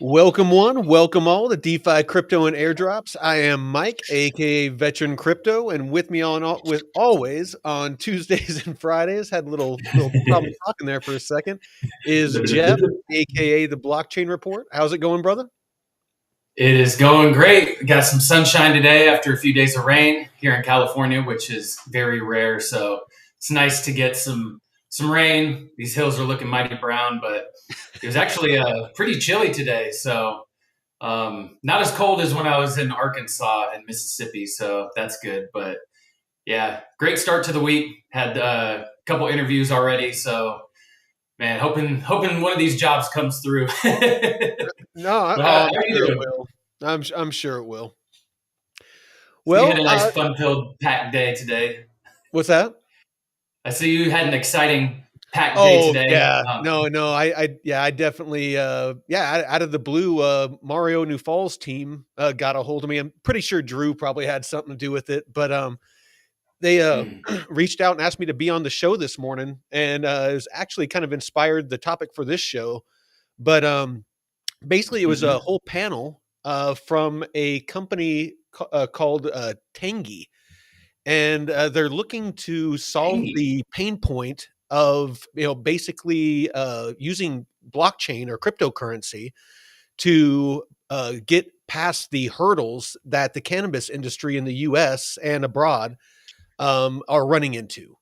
Welcome one, welcome all to DeFi Crypto and Airdrops. I am Mike, aka Veteran Crypto, and with me with always on Tuesdays and Fridays. Had a little problem talking there for a second. Is Jeff, aka the Blockchain Report. How's it going, brother? It is going great. Got some sunshine today after a few days of rain here in California, which is very rare. So it's nice to get some rain. These hills are looking mighty brown, but it was actually pretty chilly today. So not as cold as when I was in Arkansas and Mississippi. So that's good. But yeah, great start to the week. Had a couple interviews already. So man, hoping one of these jobs comes through. No, But I'm how are you sure it doing? will. I'm sure it will. So you had Well, a nice fun-filled packed day today. what's that? I see you had an exciting packed day Oh today. yeah, no, I definitely, out of the blue, Mario New Falls team got a hold of me. I'm pretty sure Drew probably had something to do with it, but they reached out and asked me to be on the show this morning, and it was actually kind of inspired the topic for this show. But basically, it was a Mm-hmm. whole panel from a company called Tangy, and they're looking to solve Tangy. the pain point of basically using blockchain or cryptocurrency to get past the hurdles that the cannabis industry in the U.S. and abroad are running into,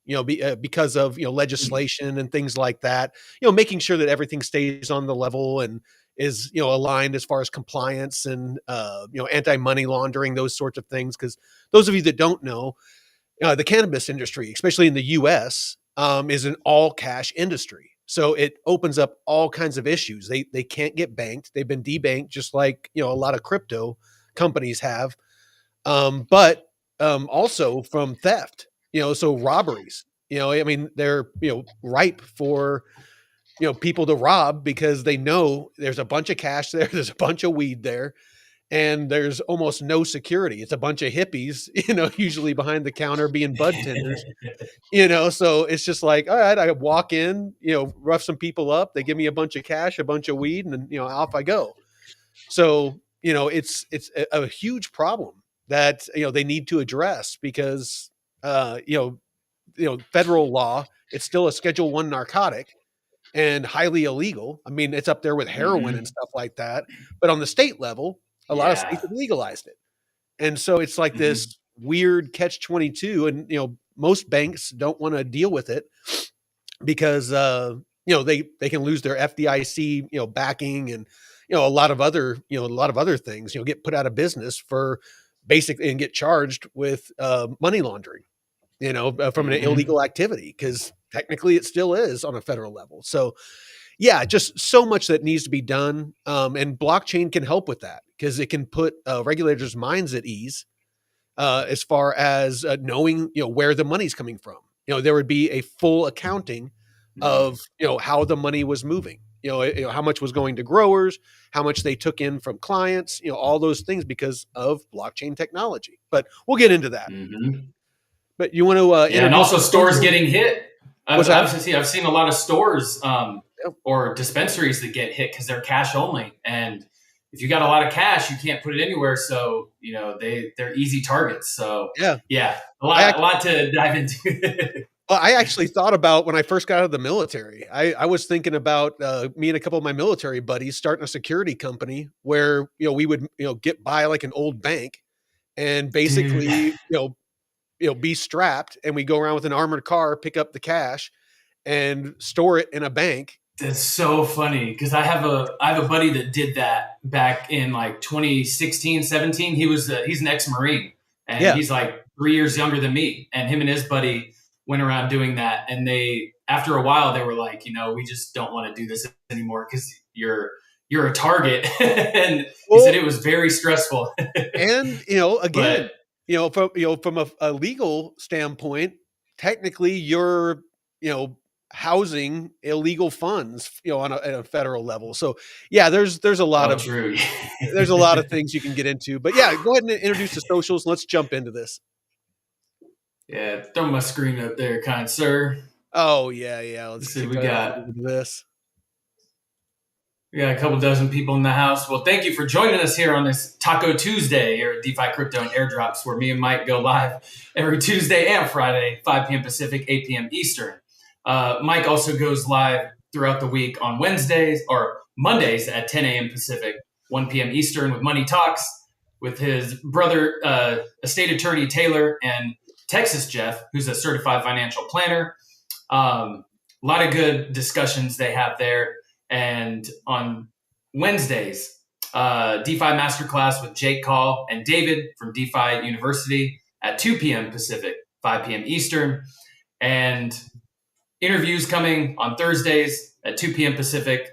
because of legislation and things like that. Making sure that everything stays on the level and is aligned as far as compliance and anti money laundering, those sorts of things. Because those of you that don't know, the cannabis industry, especially in the U.S., is an all cash industry. So it opens up all kinds of issues. They can't get banked. They've been debanked, just like a lot of crypto companies have. But also from theft. So robberies. I mean, they're ripe for people to rob because they know there's a bunch of cash there, there's a bunch of weed there, and there's almost no security. It's a bunch of hippies, usually behind the counter being bud tenders, so it's just like, all right, I walk in, rough some people up, they give me a bunch of cash, a bunch of weed, and then, off I go. So, it's a huge problem that, they need to address because, federal law, it's still a Schedule One narcotic and highly illegal. I mean, it's up there with heroin and Mm-hmm. stuff like that. But on the state level, a lot of states Yeah. have legalized it. And so it's like Mm-hmm. this weird catch 22. And, most banks don't want to deal with it because, they can lose their FDIC, backing and, a lot of other things, get put out of business for basically and get charged with money laundering, from an Mm-hmm. illegal activity because technically it still is on a federal level. So yeah, just so much that needs to be done. And blockchain can help with that because it can put regulators' minds at ease as far as knowing, where the money's coming from. There would be a full accounting Mm-hmm. of, how the money was moving. How much was going to growers, how much they took in from clients, all those things because of blockchain technology. But we'll get into that. Mm-hmm. But you want to Yeah, and introduce also the stores social? getting hit. What's that? I've seen a lot of stores Yeah. or dispensaries that get hit because they're cash only, and if you got a lot of cash, you can't put it anywhere. So they're easy targets. So Yeah. yeah, I a lot to dive into. Well, I actually thought about when I first got out of the military. I was thinking about me and a couple of my military buddies starting a security company where we would get by like an old bank and basically Dude, be strapped, and we go around with an armored car, pick up the cash, and store it in a bank. that's so funny because I have a buddy that did that back in like 2016, 17. He's an ex-marine, and Yeah. he's like 3 years younger than me, and him and his buddy went around doing that, and they after a while they were like, we just don't want to do this anymore because you're a target. And he said Well, it was very stressful. and again, But from a legal standpoint, technically you're housing illegal funds on at a federal level. So yeah, there's a lot oh, of true. things you can get into. But yeah, go ahead and introduce the socials. Let's jump into this. Yeah, throw my screen up there, kind sir. Oh yeah, yeah. Let's Let's see, kick we over got to this. We got a couple dozen people in the house. Well, thank you for joining us here on this Taco Tuesday here at DeFi Crypto and Airdrops, where me and Mike go live every Tuesday and Friday, 5 p.m. Pacific, 8 p.m. Eastern. Mike also goes live throughout the week on Wednesdays or Mondays at 10 a.m. Pacific, 1 p.m. Eastern with Money Talks with his brother, estate attorney Taylor, and Texas Jeff, who's a certified financial planner. A lot of good discussions they have there. And on Wednesdays, DeFi Masterclass with Jake Call and David from DeFi University at 2 p.m. Pacific, 5 p.m. Eastern. And interviews coming on Thursdays at 2 p.m. Pacific.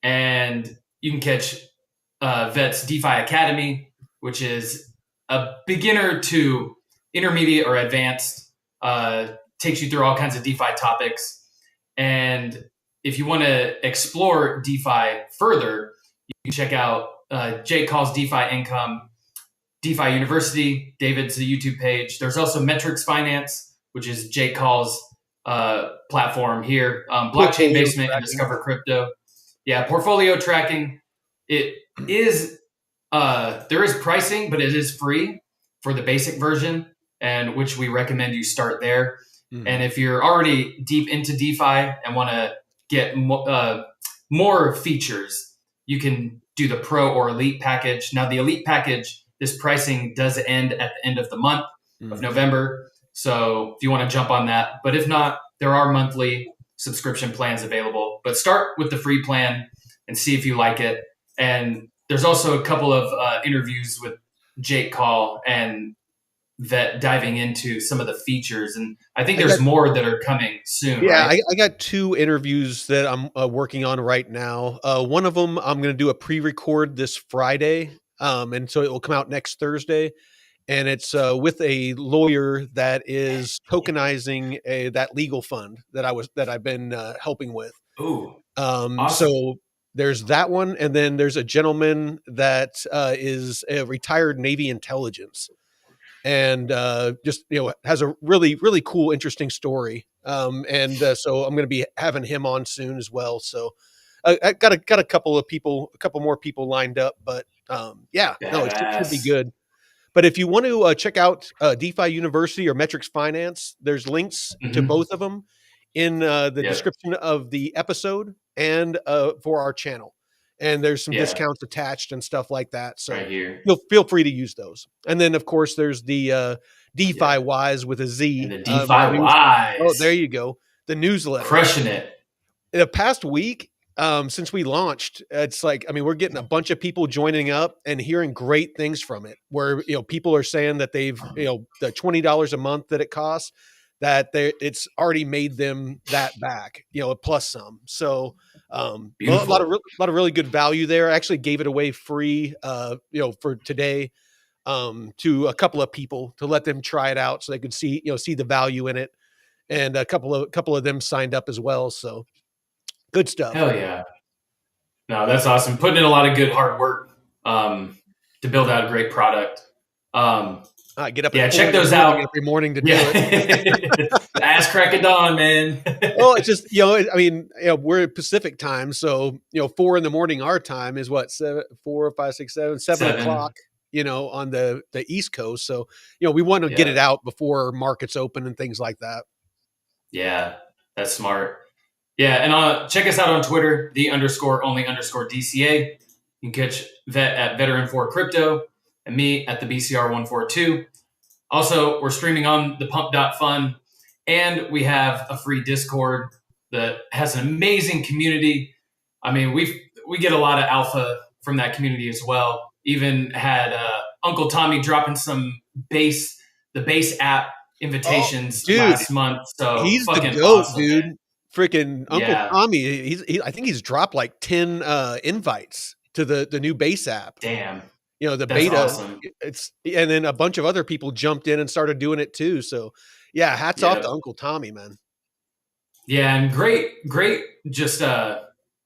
And you can catch Vet's DeFi Academy, which is a beginner to intermediate or advanced, takes you through all kinds of DeFi topics. And if you want to explore DeFi further, you can check out Jake Call's DeFi Income, DeFi University, David's the YouTube page. There's also Metrics Finance, which is Jake Call's platform here, Blockchain Portfolio Basement and tracking. Discover Crypto. Yeah, portfolio tracking. It is there is pricing, but it is free for the basic version, and which we recommend you start there. And if you're already deep into DeFi and want to get more features, you can do the Pro or Elite package. Now, the Elite package, this pricing does end at the end of the month of November. So if you want to jump on that, but if not, there are monthly subscription plans available. But start with the free plan and see if you like it. And there's also a couple of interviews with Jake Call and that diving into some of the features. And I think there's more that are coming soon. Yeah, right? I got two interviews that I'm working on right now. One of them I'm going to do a pre-record this Friday, and so it will come out next Thursday. And it's with a lawyer that is tokenizing that legal fund that I've been helping with. Ooh, awesome. So there's that one, and then there's a gentleman that is a retired Navy intelligence, and just has a really cool, interesting story. And so I'm going to be having him on soon as well. So I got a couple of people, a couple more people lined up, but yeah, no, it should be Badass. good. But if you want to check out DeFi University or Metrics Finance, there's links to Mm-hmm. both of them in the Yep. description of the episode and for our channel. And there's some Yeah. discounts attached and stuff like that. So Right here. you'll feel free to use those. And then, of course, there's the Yeah. DeFi Wise with a And Z. the DeFi My news. Oh, there Wise. you go. The newsletter. Crushing it. In the past week, since we launched, it's like, I mean, we're getting a bunch of people joining up and hearing great things from it, where, people are saying that they've, the $20 a month that it costs, that it's already made them that back, plus some. So, a Beautiful. lot of really good value there. I actually gave it away free, for today, to a couple of people to let them try it out so they could see the value in it. And a couple of them signed up as well. So good stuff. Hell yeah. No, that's awesome. Putting in a lot of good hard work to build out a great product. Um, I get up yeah, at 4 check in the those morning out. every morning to do Yeah. it. The ass crack of dawn, man. Well, it's just, I mean, we're Pacific time, so 4 in the morning our time is what, 7, 4, 5, 6, 7, 7 7. o'clock, on the East Coast. So, we want to get Yeah. it out before markets open and things like that. Yeah. That's smart. Yeah. And check us out on Twitter, the_only_DCA. You can catch Vet at Veteran4Crypto and me at the BCR142. Also, we're streaming on the Pump.Fun, and we have a free Discord that has an amazing community. I mean, we get a lot of alpha from that community as well. Even had Uncle Tommy dropping some the base app Oh, invitations dude, last month. So he's the fucking goat, awesome, man. dude. Freaking Uncle Yeah, Tommy. I think he's dropped like 10 invites to the new base app. damn, The that's beta, awesome. and then a bunch of other people jumped in and started doing it too. So yeah, hats off to Yeah, Uncle Tommy, man. yeah, and great, just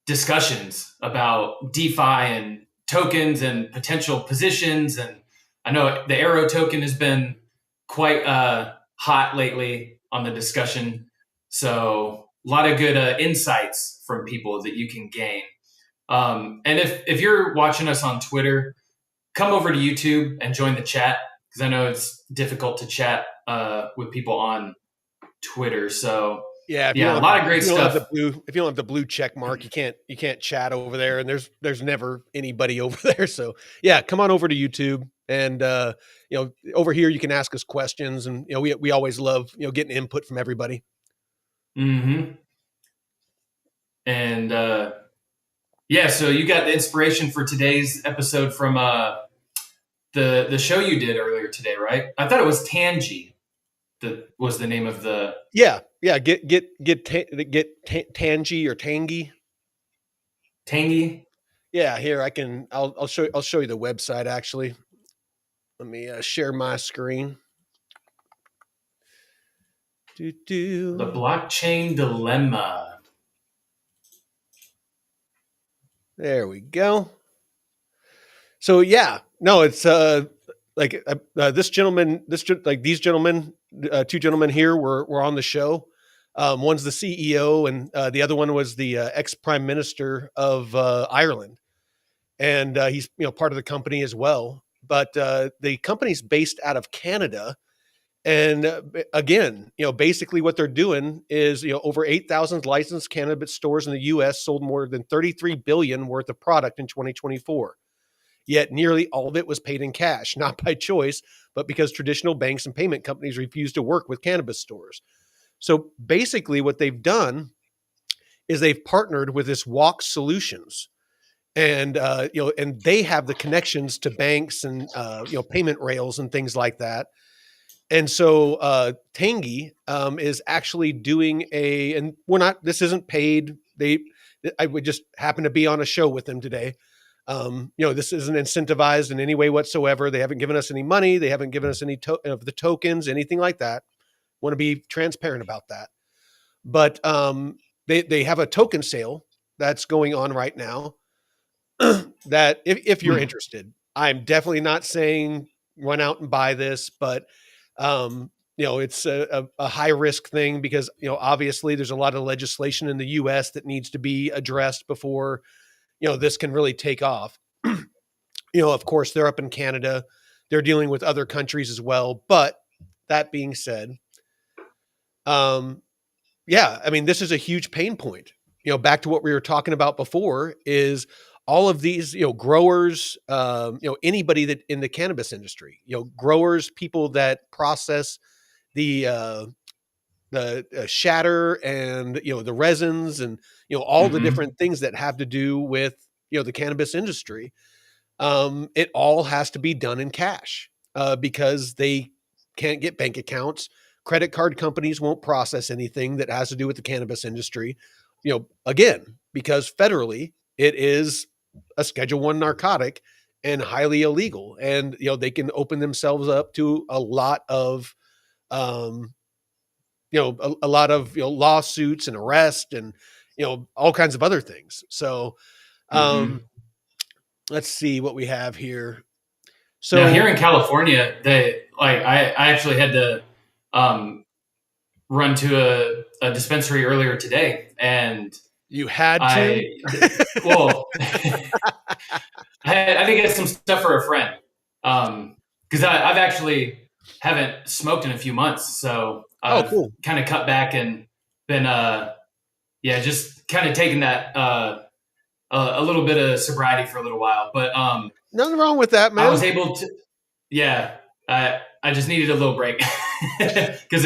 discussions about DeFi and tokens and potential positions. And I know the Arrow token has been quite hot lately on the discussion. So a lot of good insights from people that you can gain. And if you're watching us on Twitter, come over to YouTube and join the chat because I know it's difficult to chat with people on Twitter. So Yeah, if you yeah, don't a have the lot of if great you don't have stuff. the blue if you don't have the blue check mark, you can't chat over there, and there's never anybody over there. So yeah, come on over to YouTube, and over here you can ask us questions, and we always love getting input from everybody. Hmm. And yeah, so you got the inspiration for today's episode from the show you did earlier today, right? I thought it was Tangy that was the name of the Yeah, yeah. Get Tangy or Tangy. Tangy. Yeah, here I'll show you the website actually. Let me share my screen. Do The do. blockchain dilemma. There we go. So yeah, no, it's this gentleman, these gentlemen, two gentlemen here were on the show. One's the CEO, and the other one was the ex prime minister of Ireland, and he's part of the company as well. But the company's based out of Canada, and again, basically what they're doing is over 8,000 licensed cannabis stores in the U.S. sold more than 33 billion worth of product in 2024. Yet nearly all of it was paid in cash, not by choice, but because traditional banks and payment companies refused to work with cannabis stores. So basically, what they've done is they've partnered with this Walk Solutions, and and they have the connections to banks and payment rails and things like that. And so Tangy is actually doing and we're not. This isn't paid. I would just happen to be on a show with them today. This isn't incentivized in any way whatsoever. They haven't given us any money. They haven't given us any of the tokens, anything like that. Want to be transparent about that. But they have a token sale that's going on right now. That if you're Hmm. interested, I'm definitely not saying run out and buy this, but it's a high risk thing because obviously there's a lot of legislation in the U.S. that needs to be addressed before this can really take off. Of course, they're up in Canada. They're dealing with other countries as well. But that being said, um, yeah, I mean, this is a huge pain point. Back to what we were talking about before is all of these, growers, anybody that in the cannabis industry, growers, people that process the shatter and the resins and all the Hmm. different things that have to do with the cannabis industry. It all has to be done in cash because they can't get bank accounts. Credit card companies won't process anything that has to do with the cannabis industry. Again, because federally it is a Schedule One narcotic and highly illegal, and they can open themselves up to a lot of um, a lot of lawsuits and arrest and all kinds of other things. So Hmm. um, let's see what we have here. Now here So in California, they like I actually had to um, run to a dispensary earlier today, and you had to? I well, I had to get some stuff for a friend because I've actually haven't smoked in a few months, so Oh, I've cool. kind of cut back and been yeah, just kind of taking that a little bit of sobriety for a little while. But Nothing wrong with that, I was man. able to, yeah, I just needed a little break because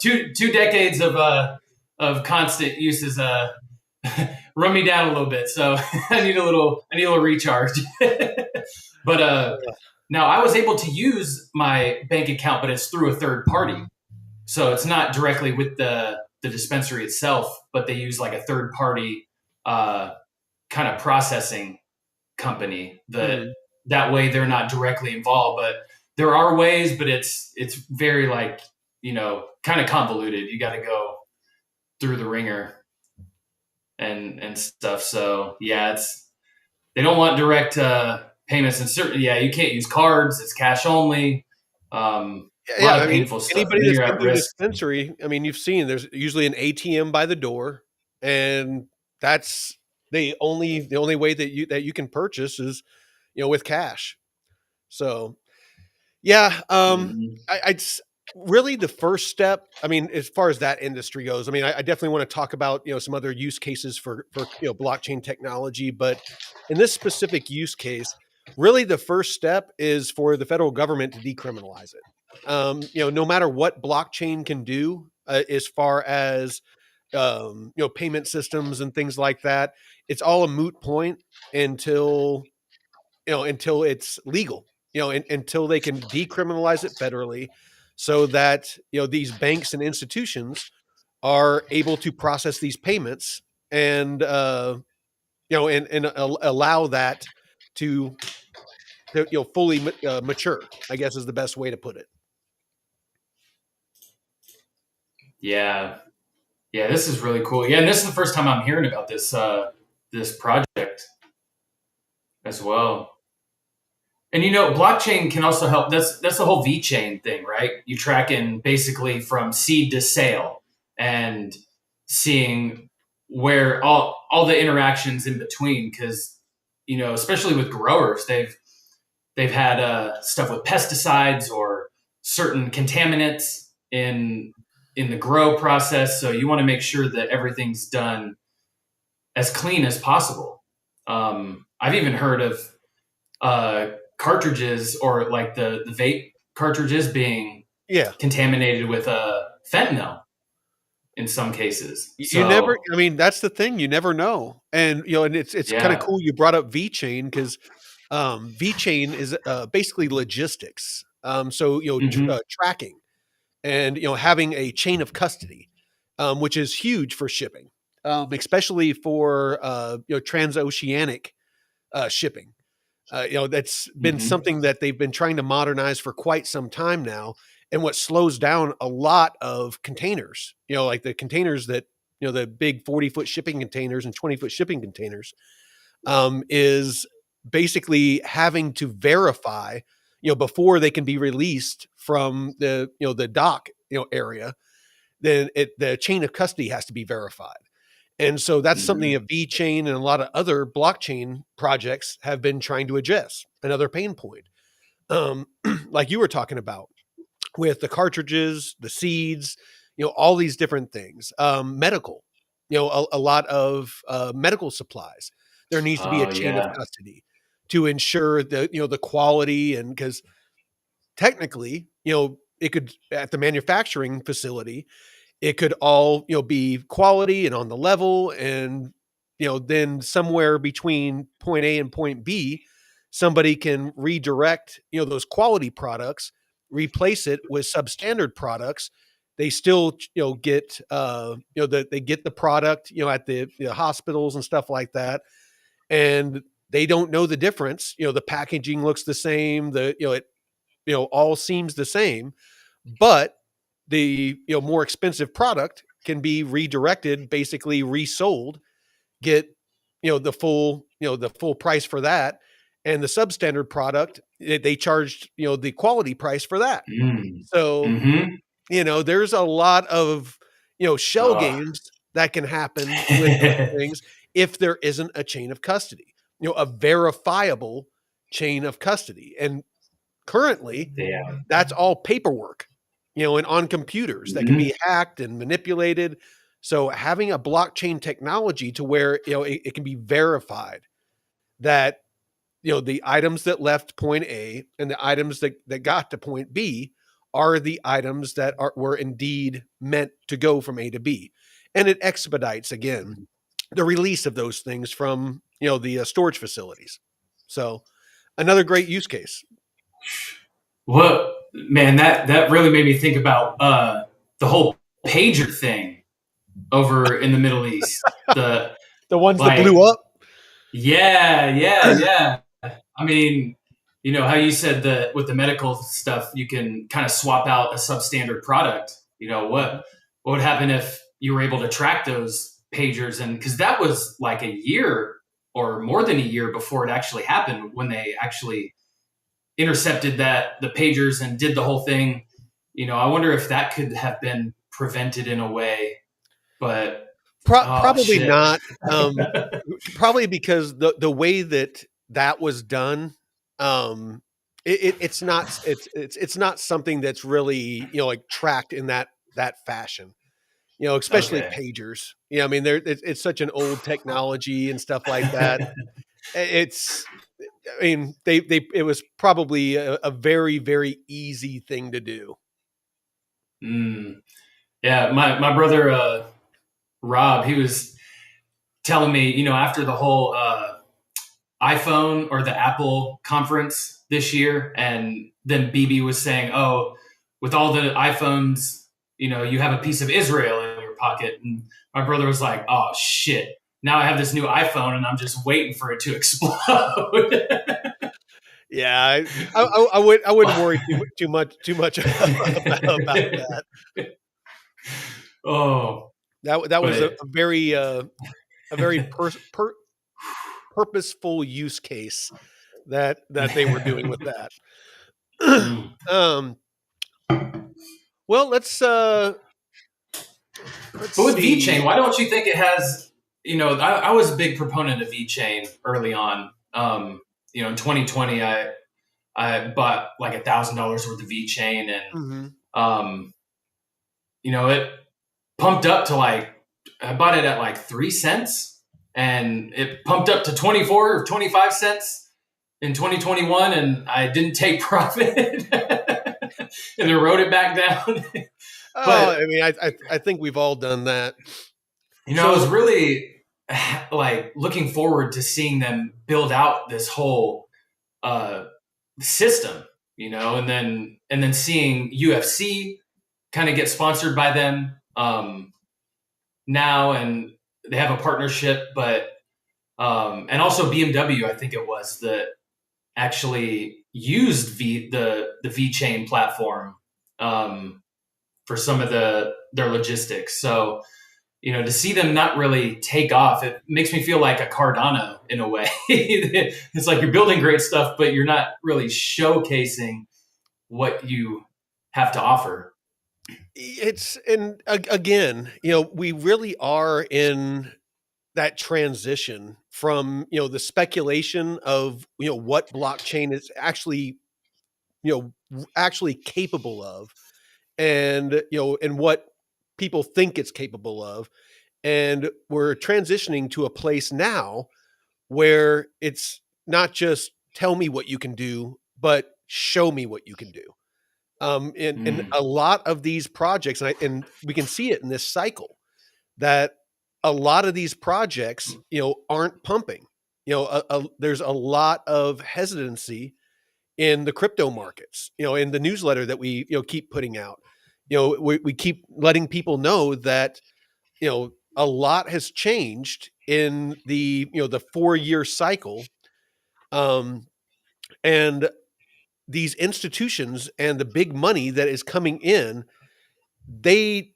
two decades of constant use is run me down a little bit. So I need a little recharge. But now I was able to use my bank account, but it's through a third party. So it's not directly with the dispensary itself, but they use like a third party uh, kind of processing company Mhm. that way they're not directly involved. But there are ways, but it's very like kind of convoluted. You got to go through the ringer and stuff. So yeah, it's they don't want direct payments, and certainly yeah, you can't use cards. It's cash only. A Yeah, lot I of mean, painful stuff, anybody and then that's you're been at to a risk. dispensary, I mean, you've seen there's usually an ATM by the door, and that's The only way that you can purchase is with cash. So yeah, Mhm. I'd really the first step. I mean, as far as that industry goes, I mean, I definitely want to talk about some other use cases for blockchain technology, but in this specific use case, really the first step is for the federal government to decriminalize it. No matter what blockchain can do, as far as payment systems and things like that, it's all a moot point until until it's legal, until they can decriminalize it federally so that, these banks and institutions are able to process these payments and, allow that to, fully mature, I guess is the best way to put it. Yeah, yeah, this is really cool. Yeah, and this is the first time I'm hearing about this project as well. And blockchain can also help. That's the whole V chain thing, right? You tracking basically from seed to sale and seeing where all the interactions in between. Because especially with growers, they've had stuff with pesticides or certain contaminants in the grow process. So you want to make sure that everything's done as clean as possible. I've even heard of cartridges or like the vape cartridges being Yeah. contaminated with fentanyl in some cases. You never, So I mean, that's the thing, you never know. And, and it's kind of yeah. cool you brought up VeChain because VeChain is basically logistics. So, Hmm. tracking and having a chain of custody, which is huge for shipping, especially for transoceanic shipping. That's been Hmm. something that they've been trying to modernize for quite some time now. And what slows down a lot of containers, like the containers that, the big 40-foot shipping containers and 20-foot shipping containers, is basically having to verify, before they can be released from the dock, area, then the chain of custody has to be verified. And so that's something Hmm. that VeChain and a lot of other blockchain projects have been trying to address, another pain point. Like you were talking about with the cartridges, the seeds, all these different things. Medical, a lot of medical supplies. There needs to be a Oh chain of yeah. custody to ensure the quality, and because technically, it could at the manufacturing facility, it could all be quality and on the level, and then somewhere between point A and point B, somebody can redirect those quality products, replace it with substandard products. They still get that they get the product at the hospitals and stuff like that, and they don't know the difference. The packaging looks the same, the it all seems the same, but the more expensive product can be redirected, basically resold, get the full price for that, and the substandard product, they charged the quality price for that. Mm. So Hmm. there's a lot of shell Oh. games that can happen with those things if there isn't a chain of custody, a verifiable chain of custody. And currently Yeah. that's all paperwork, and on computers that can Hmm. be hacked and manipulated. So having a blockchain technology to where it can be verified that the items that left point A and the items that got to point B are the items that were indeed meant to go from A to B, and it expedites again the release of those things from the storage facilities. So another great use case. What man? That really made me think about the whole pager thing over in the Middle East. The The ones that like, blew up. yeah, yeah, yeah. I mean, how you said that with the medical stuff, you can kind of swap out a substandard product. What would happen if you were able to track those pagers? And because that was like a year or more than a year before it actually happened when they actually intercepted the pagers and did the whole thing. I wonder if that could have been prevented in a way. But Oh Probably shit. not. Probably because the way that that was done, it's not it's not something that's really, like, tracked in that fashion. Especially Okay. pagers. I mean, it's such an old technology and stuff like that. It's I mean, they it was probably a very, very easy thing to do. Mm. Yeah, my brother Rob, he was telling me, after the whole iPhone or the Apple conference this year, and then BB was saying, "Oh, with all the iPhones, you have a piece of Israel in your pocket." And my brother was like, "Oh shit! Now I have this new iPhone, and I'm just waiting for it to explode." Yeah, I wouldn't worry too much about that. Oh, That was a but very, a very purposeful use case that they were doing with that. Mm. Um, well, let's But with VeChain, see. why don't you think it has? I was a big proponent of VeChain early on. In 2020, I bought like $1,000 worth of VeChain, and Mhm. um, it pumped up to like I bought it at like 3 cents, and it pumped up to 24 or 25 cents in 2021, and I didn't take profit, and then wrote it back down. Oh, But I mean, I think we've all done that. I was So really like looking forward to seeing them build out this whole uh, system, and then seeing UFC kind of get sponsored by them now, and they have a partnership, but and also BMW, I think it was that actually used the V Chain platform um, for some of their logistics. So to see them not really take off, it makes me feel like a Cardano in a way. It's like you're building great stuff, but you're not really showcasing what you have to offer. it's and again, we really are in that transition from, the speculation of, what blockchain is actually, actually capable of, and and what people think it's capable of. And we're transitioning to a place now where it's not just tell me what you can do, but show me what you can do. And Mm, a lot of these projects, and we can see it in this cycle, that a lot of these projects, aren't pumping. There's a lot of hesitancy in the crypto markets. In the newsletter that we, keep putting out, we keep letting people know that, a lot has changed in the 4-year cycle. Um, and these institutions and the big money that is coming in, they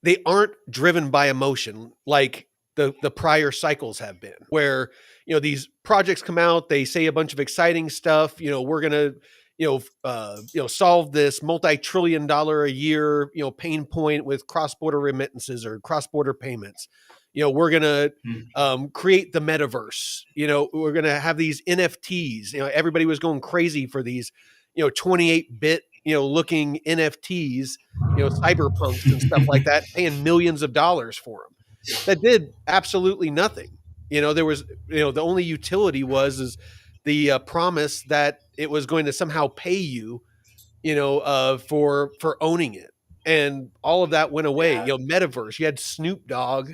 they aren't driven by emotion like the prior cycles have been, where these projects come out, they say a bunch of exciting stuff. We're gonna solve this multi-trillion dollar a year pain point with cross-border remittances or cross-border payments. We're gonna mm, create the metaverse. We're gonna have these NFTs. Everybody was going crazy for these 28-bit looking NFTs, cyberpunks and stuff like that, paying millions of dollars for them. That did absolutely nothing. There was, the only utility was the promise that it was going to somehow pay you, for owning it. And all of that went away. yeah. Metaverse. You had Snoop Dogg,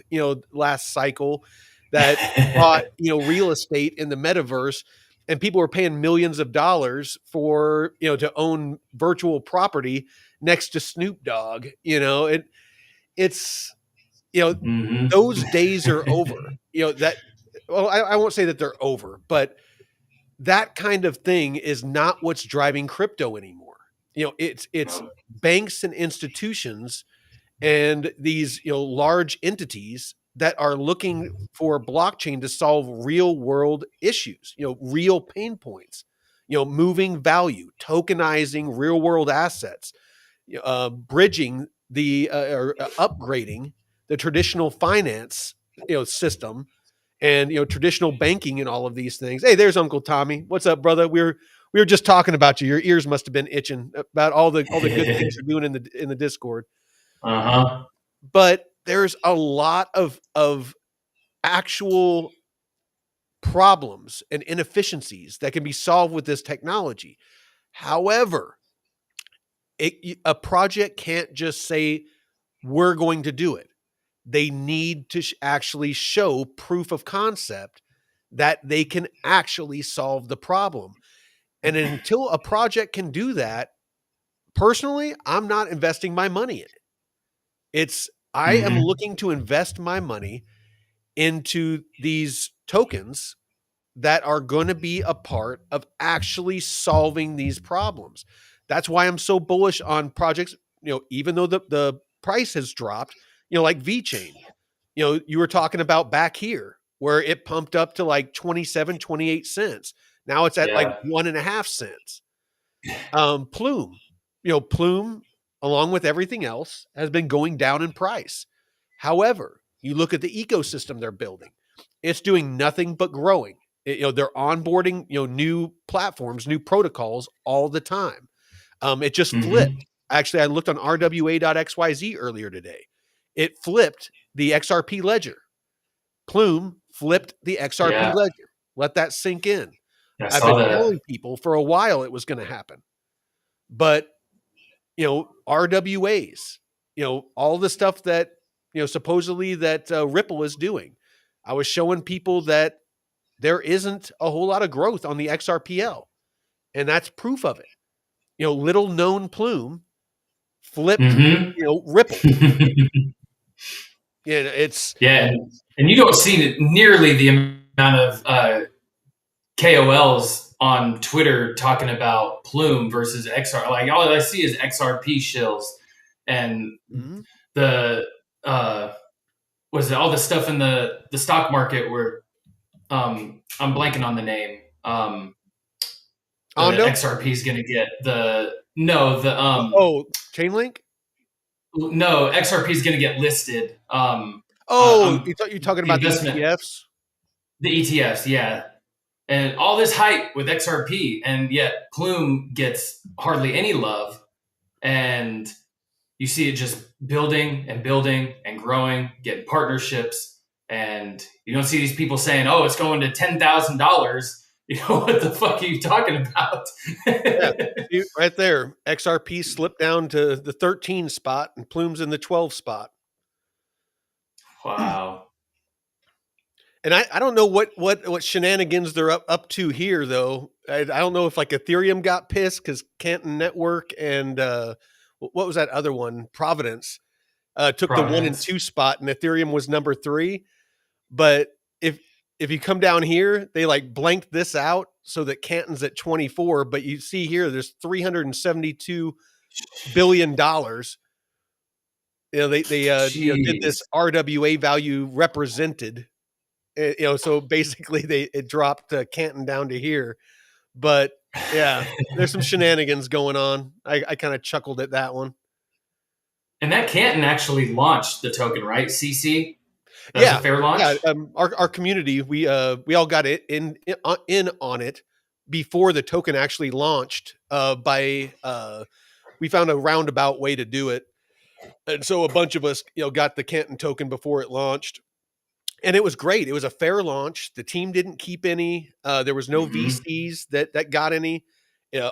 last cycle, that bought, real estate in the metaverse, and people were paying millions of dollars for, to own virtual property next to Snoop Dogg. It's, you know, Hmm. those days are over. That, well, I won't say that they're over, but that kind of thing is not what's driving crypto anymore. It's No. banks and institutions and these, large entities that are looking for blockchain to solve real world issues, real pain points, moving value, tokenizing real world assets, bridging or upgrading the traditional finance, system, and traditional banking and all of these things. Hey, there's Uncle Tommy. What's up, brother? We were just talking about you. Your ears must have been itching about all the good things you're doing in the Discord. Uh-huh. But there's a lot of actual problems and inefficiencies that can be solved with this technology. However, a project can't just say we're going to do it. They need to actually show proof of concept that they can actually solve the problem. And until a project can do that, personally, I'm not investing my money in it. I am Mm-hmm. looking to invest my money into these tokens that are going to be a part of actually solving these problems. That's why I'm so bullish on projects, even though the price has dropped, like VeChain. You were talking about back here where it pumped up to like 27, 28 cents. Now it's at like Yeah. 1.5 cents. Plume, Plume, along with everything else, has been going down in price. However, you look at the ecosystem they're building, it's doing nothing but growing. They're onboarding, new platforms, new protocols all the time. It just Mm-hmm. flipped. Actually, I looked on rwa.xyz earlier today. It flipped the XRP ledger. Plume flipped the XRP Yeah. ledger. Let that sink in. I I've saw been that. telling people for a while it was going to happen. But, RWAs, all the stuff that, supposedly that Ripple is doing. I was showing people that there isn't a whole lot of growth on the XRPL. And that's proof of it. Little known Plume flipped, Mm-hmm. Ripple. It's Yeah, and you don't see nearly the amount of KOLs on Twitter talking about Plume versus XR. Like all I see is XRP shills and mhm. the was it all the stuff in the stock market where I'm blanking on the name. The Ondo. XRP is going to get the no the Oh, Chainlink. no XRP is going to get listed. Oh, you're talking The about the investment ETFs. the ETFs, yeah, and all this hype with XRP, and yet Plume gets hardly any love, and you see it just building and building and growing, getting partnerships, and you don't see these people saying, "Oh, it's going to $10,000." You know what the fuck are you talking about? Yeah, see, right there. XRP slipped down to the 13 spot, and Plume's in the 12 spot. Wow. And I don't know what shenanigans they're up to here though. I don't know if like Ethereum got pissed because Canton Network and what was that other one? Providence took the 1 and 2 Providence. spot, and Ethereum was number 3. But if if you come down here, they like blanked this out so that Canton's at 24. But you see here, there's $372 billion. They did this Jeez. RWA value represented. So basically it dropped Canton down to here. But yeah, there's some shenanigans going on. I kind of chuckled at that one. And that Canton actually launched the token, right? CC. That was a Yeah, fair yeah. launch. Our community, we all got it in on it before the token actually launched. We found a roundabout way to do it, and so a bunch of us, got the Canton token before it launched, and it was great. It was a fair launch. The team didn't keep any. There was no Mm-hmm. VCs that got any.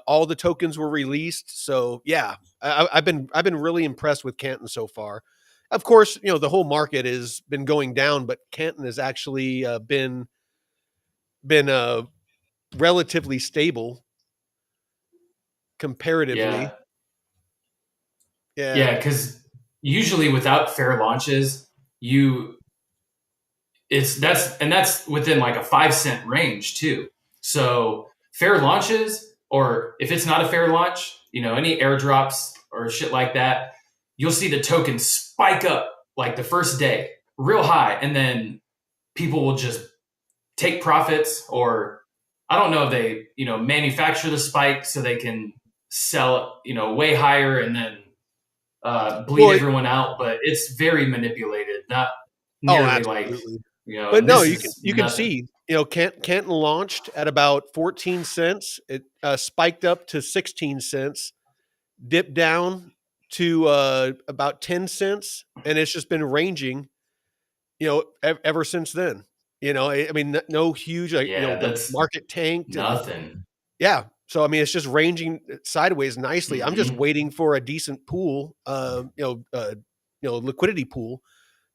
All the tokens were released. So yeah, I've been really impressed with Canton so far. Of course, the whole market has been going down, but Canton has actually been relatively stable comparatively. Yeah. Yeah. Yeah, because usually without fair launches, you it's that's within like a 5 cent range too. So fair launches, or if it's not a fair launch, any airdrops or shit like that, you'll see the token spike up like the first day, real high, and then people will just take profits, or I don't know if they manufacture the spike so they can sell it way higher and then bleed Well, everyone out, but it's very manipulated. not Oh, nearly like, absolutely. But and no, this you can is you can nothing. see, Canton launched at about 14 cents. It spiked up to 16 cents, dipped down to about 10 cents, and it's just been ranging, ever since then. I mean, no huge, like, Yeah, the that's market tanked and nothing. yeah. So I mean, it's just ranging sideways nicely. I'm just Hmm. waiting for a decent pool, liquidity pool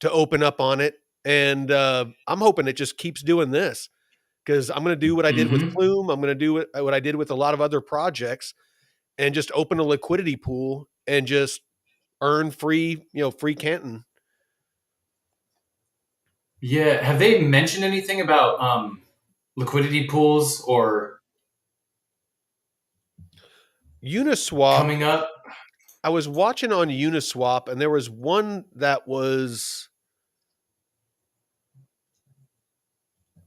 to open up on it, and I'm hoping it just keeps doing this because I'm going to do what I did with Hmm. Plume. I'm going to do what I did with a lot of other projects, and just open a liquidity pool and just earn free Canton. Yeah. Have they mentioned anything about liquidity pools or Uniswap. coming up? I was watching on Uniswap, and there was one that was.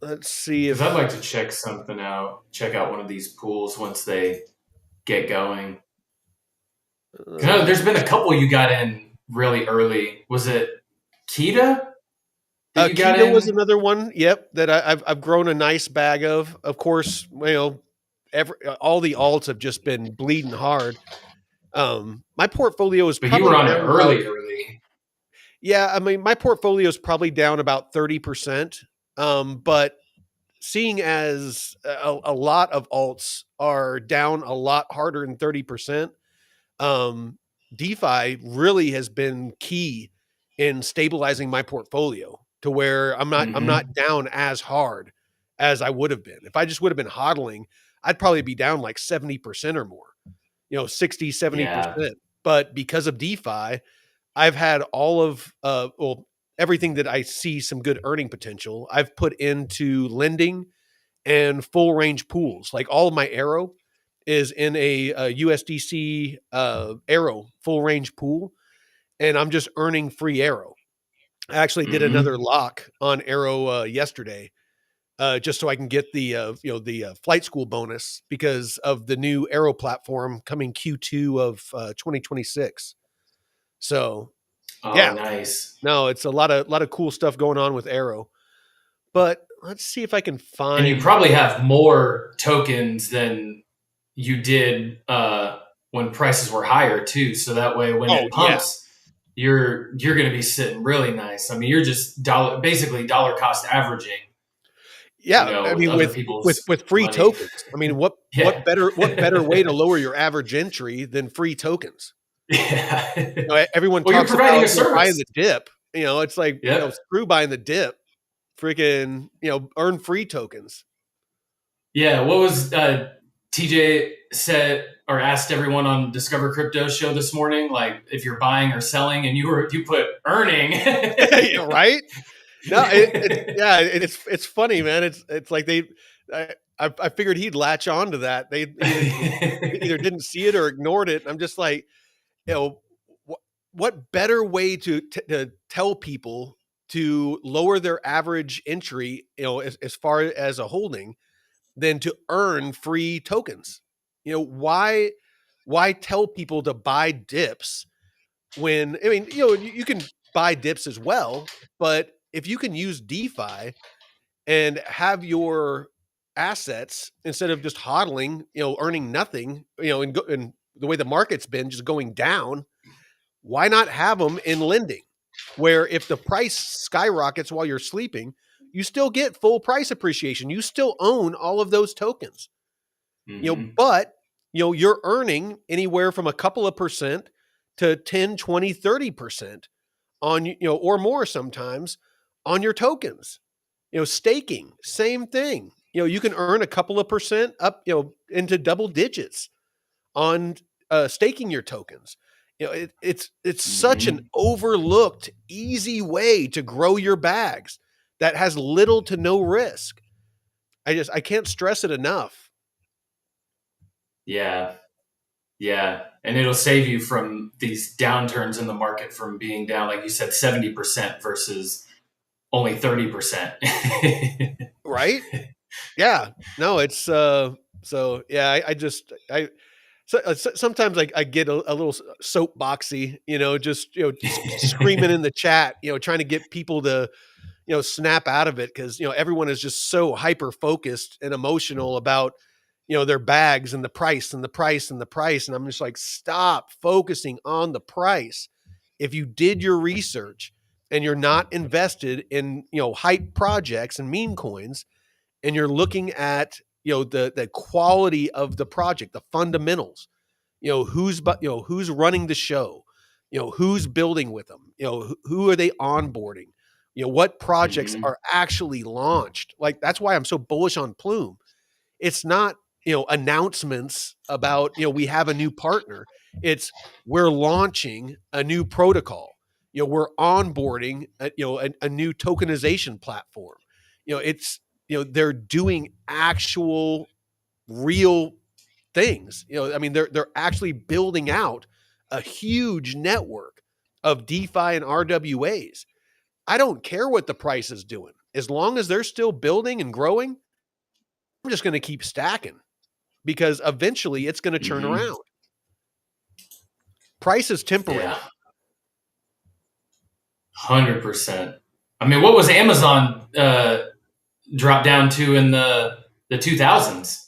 Let's see Because I'd if like to check something out, check out one of these pools once they get going. 'Cause I know there's been a couple you got in really early. Was it Kita that you got Kita was in? another one. Yep, that I've grown a nice bag of. Of course, all the alts have just been bleeding hard. My portfolio is But you were probably on it down about. early, early. Yeah, I mean, my portfolio is probably down about 30%. But seeing as a lot of alts are down a lot harder than 30%, um, DeFi really has been key in stabilizing my portfolio to where I'm not Hmm. down as hard as I would have been. If I just would have been hodling, I'd probably be down like 70% or more, 60, Yeah. 70%. But because of DeFi, I've had all of everything that I see some good earning potential. I've put into lending and full range pools. Like all of my arrow is in a USDC arrow full range pool, and I'm just earning free arrow. I actually did another Hmm. lock on arrow yesterday, just so I can get the flight school bonus because of the new arrow platform coming Q2 of 2026. So Oh, yeah, nice. no, it's a lot of cool stuff going on with arrow. But let's see if I can And you find. probably have more tokens than you did when prices were higher too. So that way, when Oh it yeah, pumps, you're going to be sitting really nice. I mean, you're just basically dollar cost averaging, yeah. I with mean, other with people's with free money. tokens. I mean, what Yeah. what better what better way to lower your average entry than free tokens? Yeah. Everyone Well, you're talks providing about a buying service. the dip. It's like Yep. screw buying the dip. Freaking earn free tokens. Yeah. What was TJ said or asked everyone on Discover Crypto show this morning? Like, if you're buying or selling, and you put earning. Yeah, right? No, it's yeah, it's funny, man. It's like I figured he'd latch on to that. They either didn't see it or ignored it. And I'm just like, you know, what better way to tell people to lower their average entry, as far as a holding, than to earn free tokens? Why tell people to buy dips when I mean, you can buy dips as well, but if you can use DeFi and have your assets instead of just hodling, earning nothing, and the way the market's been just going down, why not have them in lending where if the price skyrockets while you're sleeping, you still get full price appreciation. You still own all of those tokens. Hmm. But you're earning anywhere from a couple of percent to 10, 20, 30% on or more sometimes on your tokens. Staking, same thing. You can earn a couple of percent up, into double digits on staking your tokens. It's such an Hmm. overlooked, easy way to grow your bags that has little to no risk. I can't stress it enough. Yeah. Yeah. And it'll save you from these downturns in the market from being down, like you said, 70% versus only 30%. Right? Yeah. No, it's so yeah, I just Sometimes I get a little soapboxy, just screaming in the chat, trying to get people to snap out of it because everyone is just so hyper focused and emotional about their bags and the price and the price and the price, and I'm just like, stop focusing on the price. If you did your research and you're not invested in hype projects and meme coins, and you're looking at the quality of the project, the fundamentals, who's running the show, who's building with them, who are they onboarding, what projects Hmm. are actually launched. Like, that's why I'm so bullish on Plume. It's not announcements about we have a new partner. It's, we're launching a new protocol, we're onboarding a new tokenization platform. It's they're doing actual real things. I mean, they're actually building out a huge network of DeFi and RWAs. I don't care what the price is doing. As long as they're still building and growing, I'm just going to keep stacking because eventually it's going to turn Hmm. around. Price is Yeah, temporary. 100%. I mean, what was Amazon dropped down to in the 2000s?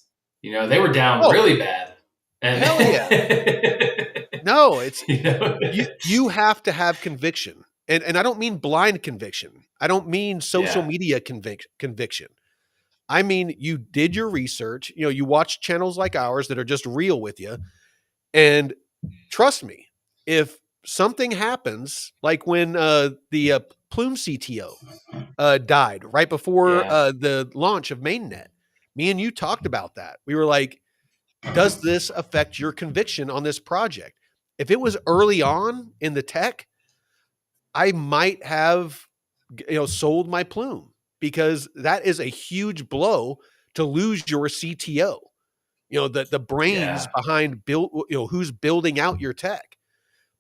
They were down Oh, really bad, and hell yeah. No, it's you know, you have to have conviction. And I don't mean blind conviction. I don't mean social yeah, media conviction. I mean, you did your research, you watch channels like ours that are just real with you. And trust me, if something happens, like when the Plume CTO died right before yeah, the launch of mainnet, me and you talked about that. We were like, does this affect your conviction on this project? If it was early on in the tech, I might have sold my Plume, because that is a huge blow to lose your CTO. The brains yeah. behind build, who's building out your tech.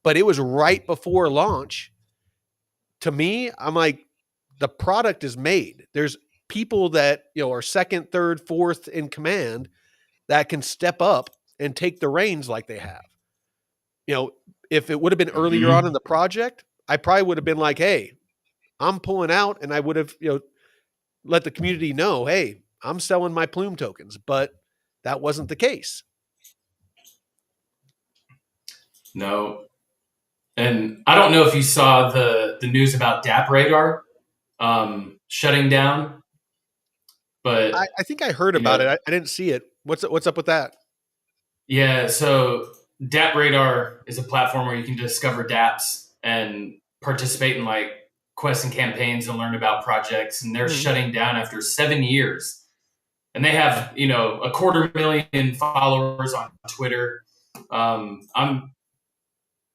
But it was right before launch. To me, I'm like, the product is made. There's people that are second, third, fourth in command that can step up and take the reins like they have. You know, if it would have been earlier on in Hmm. the project, I probably would have been like, hey, I'm pulling out, and I would have, let the community know, hey, I'm selling my Plume tokens. But that wasn't the case. No, and I don't know if you saw the news about DApp Radar shutting down, but I think I heard you about it. know, I didn't see it. What's up with that? yeah. So DApp Radar is a platform where you can discover DApps and participate in like quests and campaigns and learn about projects. And they're Mhm. shutting down after 7 years. And they have a 250,000 followers on Twitter.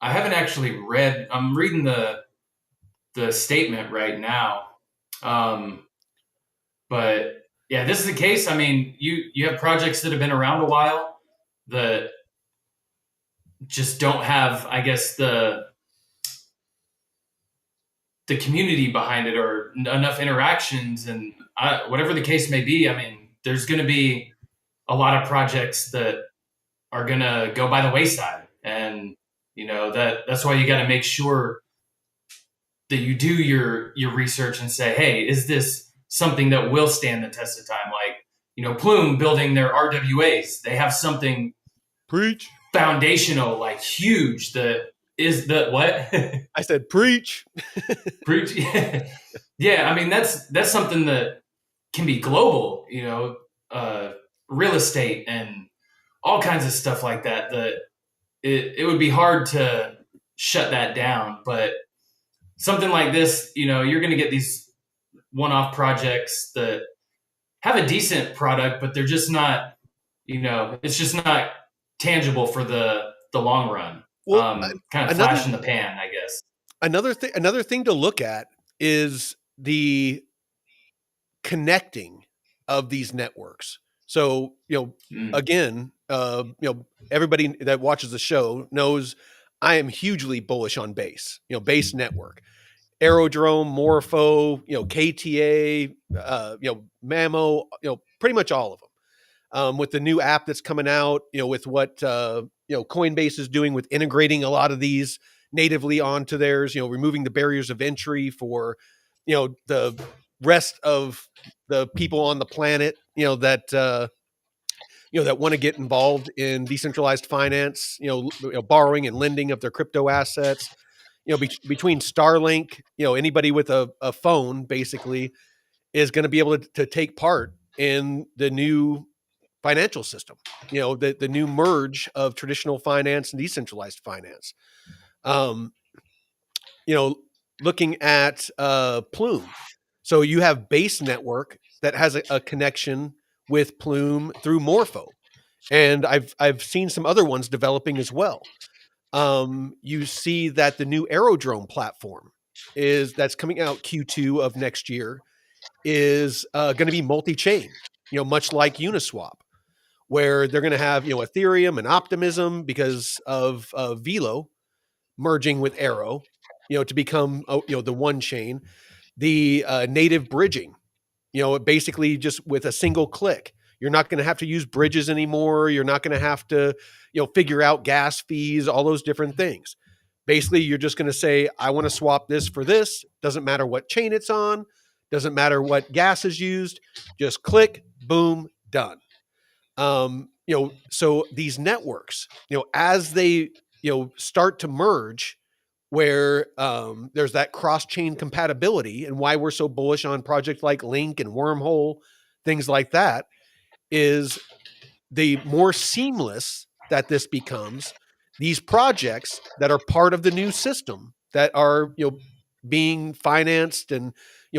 I haven't actually read. I'm reading the statement right now. Um, but yeah, this is the case. I mean, you have projects that have been around a while that just don't have, I guess, the community behind it or enough interactions, and whatever the case may be. I mean, there's going to be a lot of projects that are going to go by the wayside, and that's why you got to make sure that you do your research and say, hey, is this something that will stand the test of time? Like, Plume building their RWAs, they have something Preach. foundational, like huge, that is the what? I said preach. Preach. Yeah, I mean, that's something that can be global, uh, real estate and all kinds of stuff like that, that it would be hard to shut that down. But something like this, you're going to get these one-off projects that have a decent product, but they're just not, it's just not tangible for the long run. Well, Kind of another flash in the pan, I guess. another thing to look at is the connecting of these networks. So, Mm. again, everybody that watches the show knows I am hugely bullish on Base. Base network, Aerodrome, Morpho, KTA, Mamo, pretty much all of them. with the new app that's coming out, with what Coinbase is doing with integrating a lot of these natively onto theirs, removing the barriers of entry for the rest of the people on the planet, that want to get involved in decentralized finance, borrowing and lending of their crypto assets. Between Starlink, anybody with a phone basically is going to be able to take part in the new financial system, the new merge of traditional finance and decentralized finance. Um, Looking at Plume. So you have Base Network that has a connection with Plume through Morpho. And I've seen some other ones developing as well. You see that the new Aerodrome platform that's coming out Q2 of next year is going to be multi-chain, much like Uniswap, where they're going to have Ethereum and Optimism because of Velo merging with Arrow, to become the one chain, the native bridging, basically just with a single click. You're not going to have to use bridges anymore. You're not going to have to, figure out gas fees, all those different things. Basically, you're just going to say, I want to swap this for this. Doesn't matter what chain it's on. Doesn't matter what gas is used. Just click, boom, done. So these networks, as they, start to merge, where there's that cross-chain compatibility, and why we're so bullish on projects like Link and Wormhole, things like that, is the more seamless that this becomes, these projects that are part of the new system that are being financed and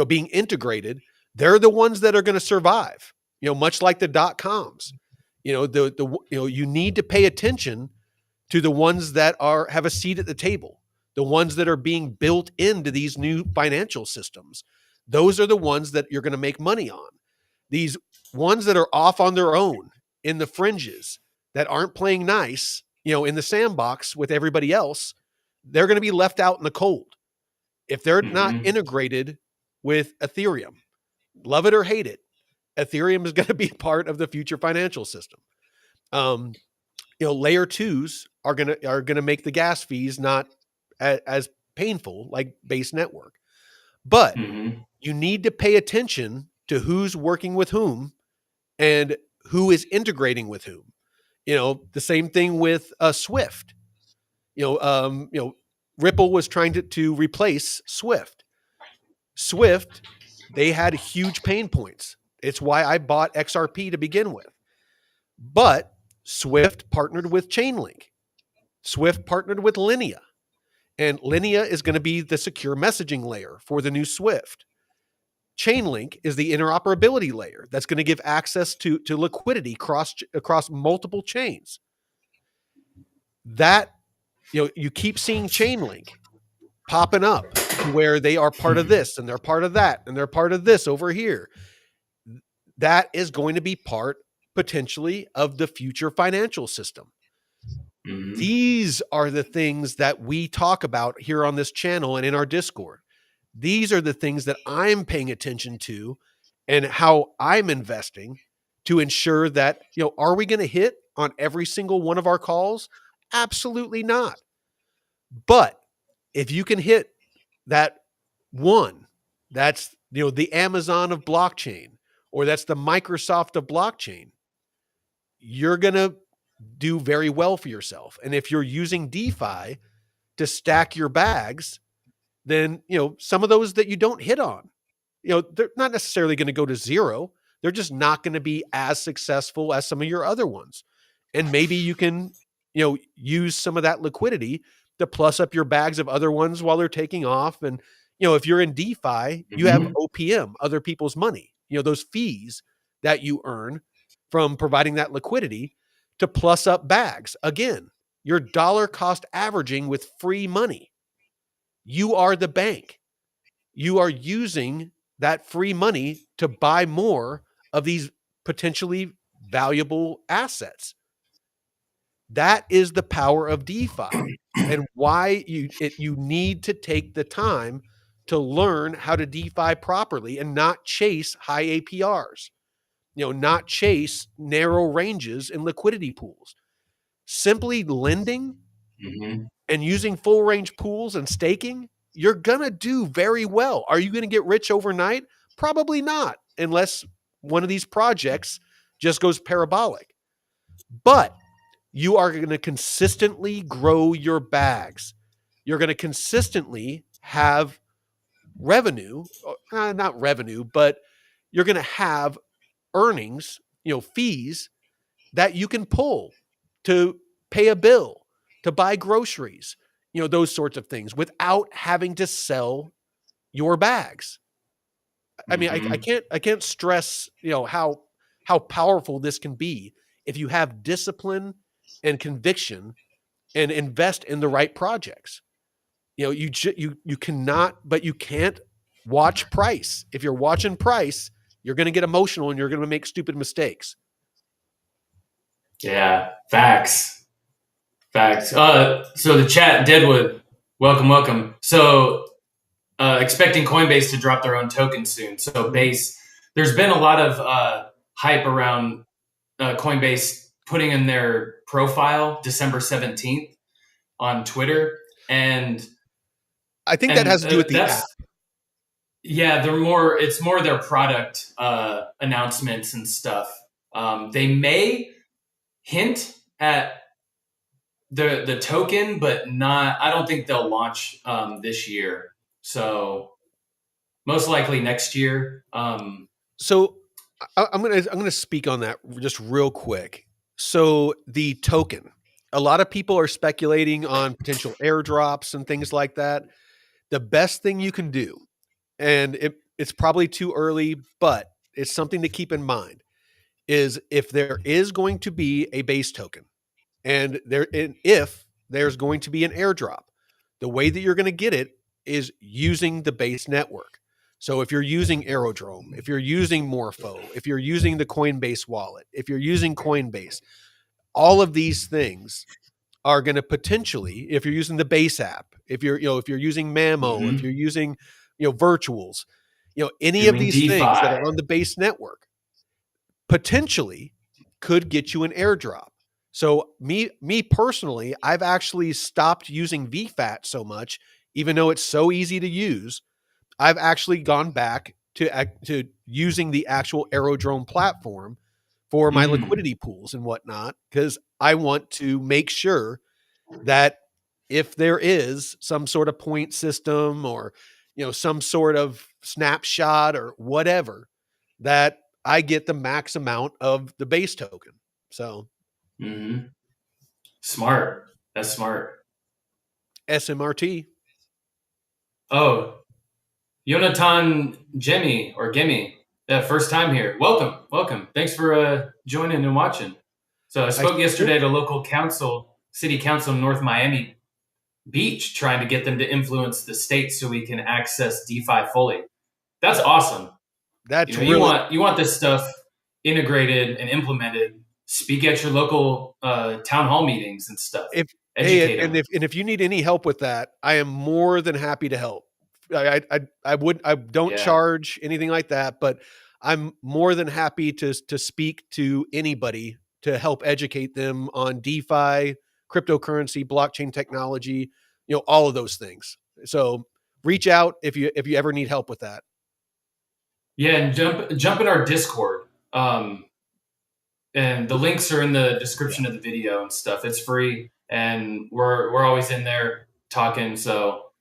being integrated, they're the ones that are going to survive. Much like the .coms. You need to pay attention to the ones that have a seat at the table, the ones that are being built into these new financial systems. Those are the ones that you're going to make money on. These ones that are off on their own in the fringes, that aren't playing nice, in the sandbox with everybody else, they're going to be left out in the cold if they're not integrated with Ethereum. Love it or hate it, Ethereum is going to be part of the future financial system. Layer twos are gonna make the gas fees not as painful like Base Network, but you need to pay attention to who's working with whom and who is integrating with whom. The same thing with Swift. Ripple was trying to replace Swift. Swift, they had huge pain points. It's why I bought XRP to begin with. But Swift partnered with Chainlink. Swift partnered with Linea. And Linea is going to be the secure messaging layer for the new Swift. Chainlink is the interoperability layer that's going to give access to liquidity across multiple chains. That, you keep seeing Chainlink popping up where they are part of this and they're part of that and they're part of this over here. That is going to be part potentially of the future financial system. These are the things that we talk about here on this channel and in our Discord. These are the things that I'm paying attention to and how I'm investing to ensure that, are we going to hit on every single one of our calls? Absolutely not. But if you can hit that one, that's, the Amazon of blockchain, or that's the Microsoft of blockchain, you're going to do very well for yourself. And if you're using DeFi to stack your bags, then, some of those that you don't hit on, they're not necessarily going to go to zero. They're just not going to be as successful as some of your other ones. And maybe you can, use some of that liquidity to plus up your bags of other ones while they're taking off. And, if you're in DeFi, you have OPM, other people's money, those fees that you earn from providing that liquidity to plus up bags. Again, you're dollar cost averaging with free money. You are the bank. You are using that free money to buy more of these potentially valuable assets. That is the power of DeFi, and why you need to take the time to learn how to DeFi properly and not chase high APRs. not chase narrow ranges in liquidity pools. Simply lending Mm-hmm. and using full range pools and staking, you're going to do very well. Are you going to get rich overnight? Probably not, unless one of these projects just goes parabolic. But you are going to consistently grow your bags. You're going to consistently have revenue, not revenue, but you're going to have earnings, fees that you can pull to pay a bill, to buy groceries, those sorts of things without having to sell your bags. I mean, I Mm-hmm. can't stress, how powerful this can be if you have discipline and conviction and invest in the right projects. You cannot, but you can't watch price. If you're watching price, you're going to get emotional and you're going to make stupid mistakes. Yeah, facts. Facts. So the chat, Deadwood, welcome, welcome. So, expecting Coinbase to drop their own token soon. So, Base, there's been a lot of hype around Coinbase putting in their profile December 17th on Twitter, and I think that has and to do with the app. that's yeah, they're more. It's more their product announcements and stuff. They may hint at the token, but not. I don't think they'll launch this year. So most likely next year. So I'm gonna speak on that just real quick. So the token, a lot of people are speculating on potential airdrops and things like that. The best thing you can do, and it's probably too early, but it's something to keep in mind, is if there is going to be a base token, and if there's going to be an airdrop, the way that you're going to get it is using the base network. So if you're using Aerodrome, if you're using Morpho, if you're using the Coinbase wallet, if you're using Coinbase, all of these things are going to potentially, if you're using the base app, if you're using Mamo, if Mm-hmm. you're using, virtuals, any of Doing these things that DeFi. are on the base network, potentially could get you an airdrop. So me personally, I've actually stopped using VFAT so much, even though it's so easy to use. I've actually gone back to using the actual Aerodrome platform for my Mm. liquidity pools and whatnot, because I want to make sure that if there is some sort of point system or some sort of snapshot or whatever, that I get the max amount of the base token. So Mm-hmm. Smart. That's smart. SMRT. Oh, Yonatan Jimmy or Gimme, first time here. Welcome, welcome. Thanks for joining and watching. So I I spoke sure, yesterday to local council, city council in North Miami Beach, trying to get them to influence the state so we can access DeFi fully. That's awesome. You that's know, really you want this stuff integrated and implemented. Speak at your local town hall meetings and stuff. if hey Educate and them. if you need any help with that, I am more than happy to help. I don't Yeah. charge anything like that, but I'm more than happy to speak to anybody to help educate them on DeFi, cryptocurrency, blockchain technology, all of those things. So reach out if you ever need help with that. Yeah, and jump in our Discord. And the links are in the Yeah. description of the video and stuff. It's free, and we're always in there talking. So,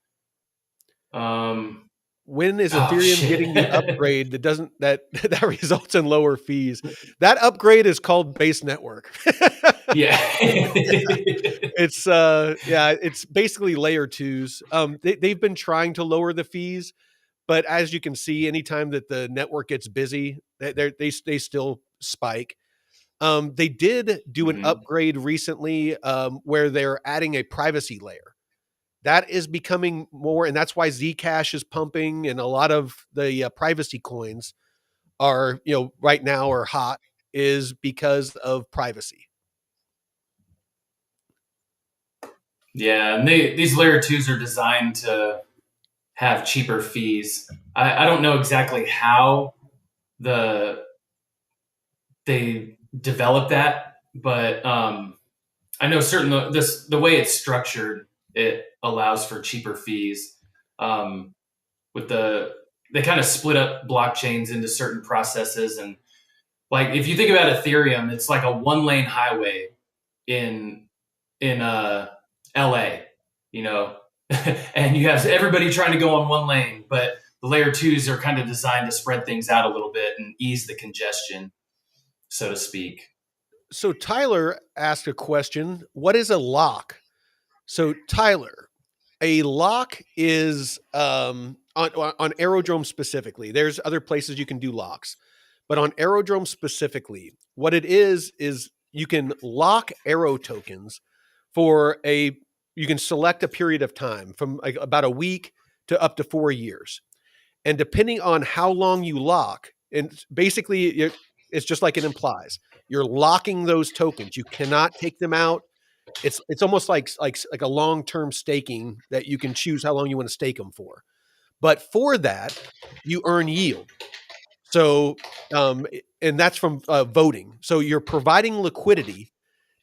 um, When is oh Ethereum getting the shit, upgrade that doesn't that that results in lower fees? That upgrade is called base network. yeah, It's yeah, it's basically layer twos. They've been trying to lower the fees, but as you can see, anytime that the network gets busy, they still spike. They did do an Mhm. upgrade recently, where they're adding a privacy layer. That is becoming more, and that's why Zcash is pumping, and a lot of the privacy coins are, right now are hot, is because of privacy. Yeah. And these layer twos are designed to have cheaper fees. I don't know exactly how the they develop that, but I know the way it's structured, it allows for cheaper fees. Um, with the They kind of split up blockchains into certain processes, and like if you think about Ethereum, it's like a one lane highway in in LA, you know, and you have everybody trying to go on one lane, but the layer twos are kind of designed to spread things out a little bit and ease the congestion, so to speak. So Tyler asked a question. What is a lock? So Tyler, a lock is on Aerodrome specifically. There's other places you can do locks, but on Aerodrome specifically, what it is you can lock Aero tokens for a. You can select a period of time from like about a week to up to 4 years, and depending on how long you lock, and basically it's just like it implies, you're locking those tokens. You cannot take them out. It's almost like a long-term staking that you can choose how long you want to stake them for. But for that, you earn yield. So, and that's from voting. So you're providing liquidity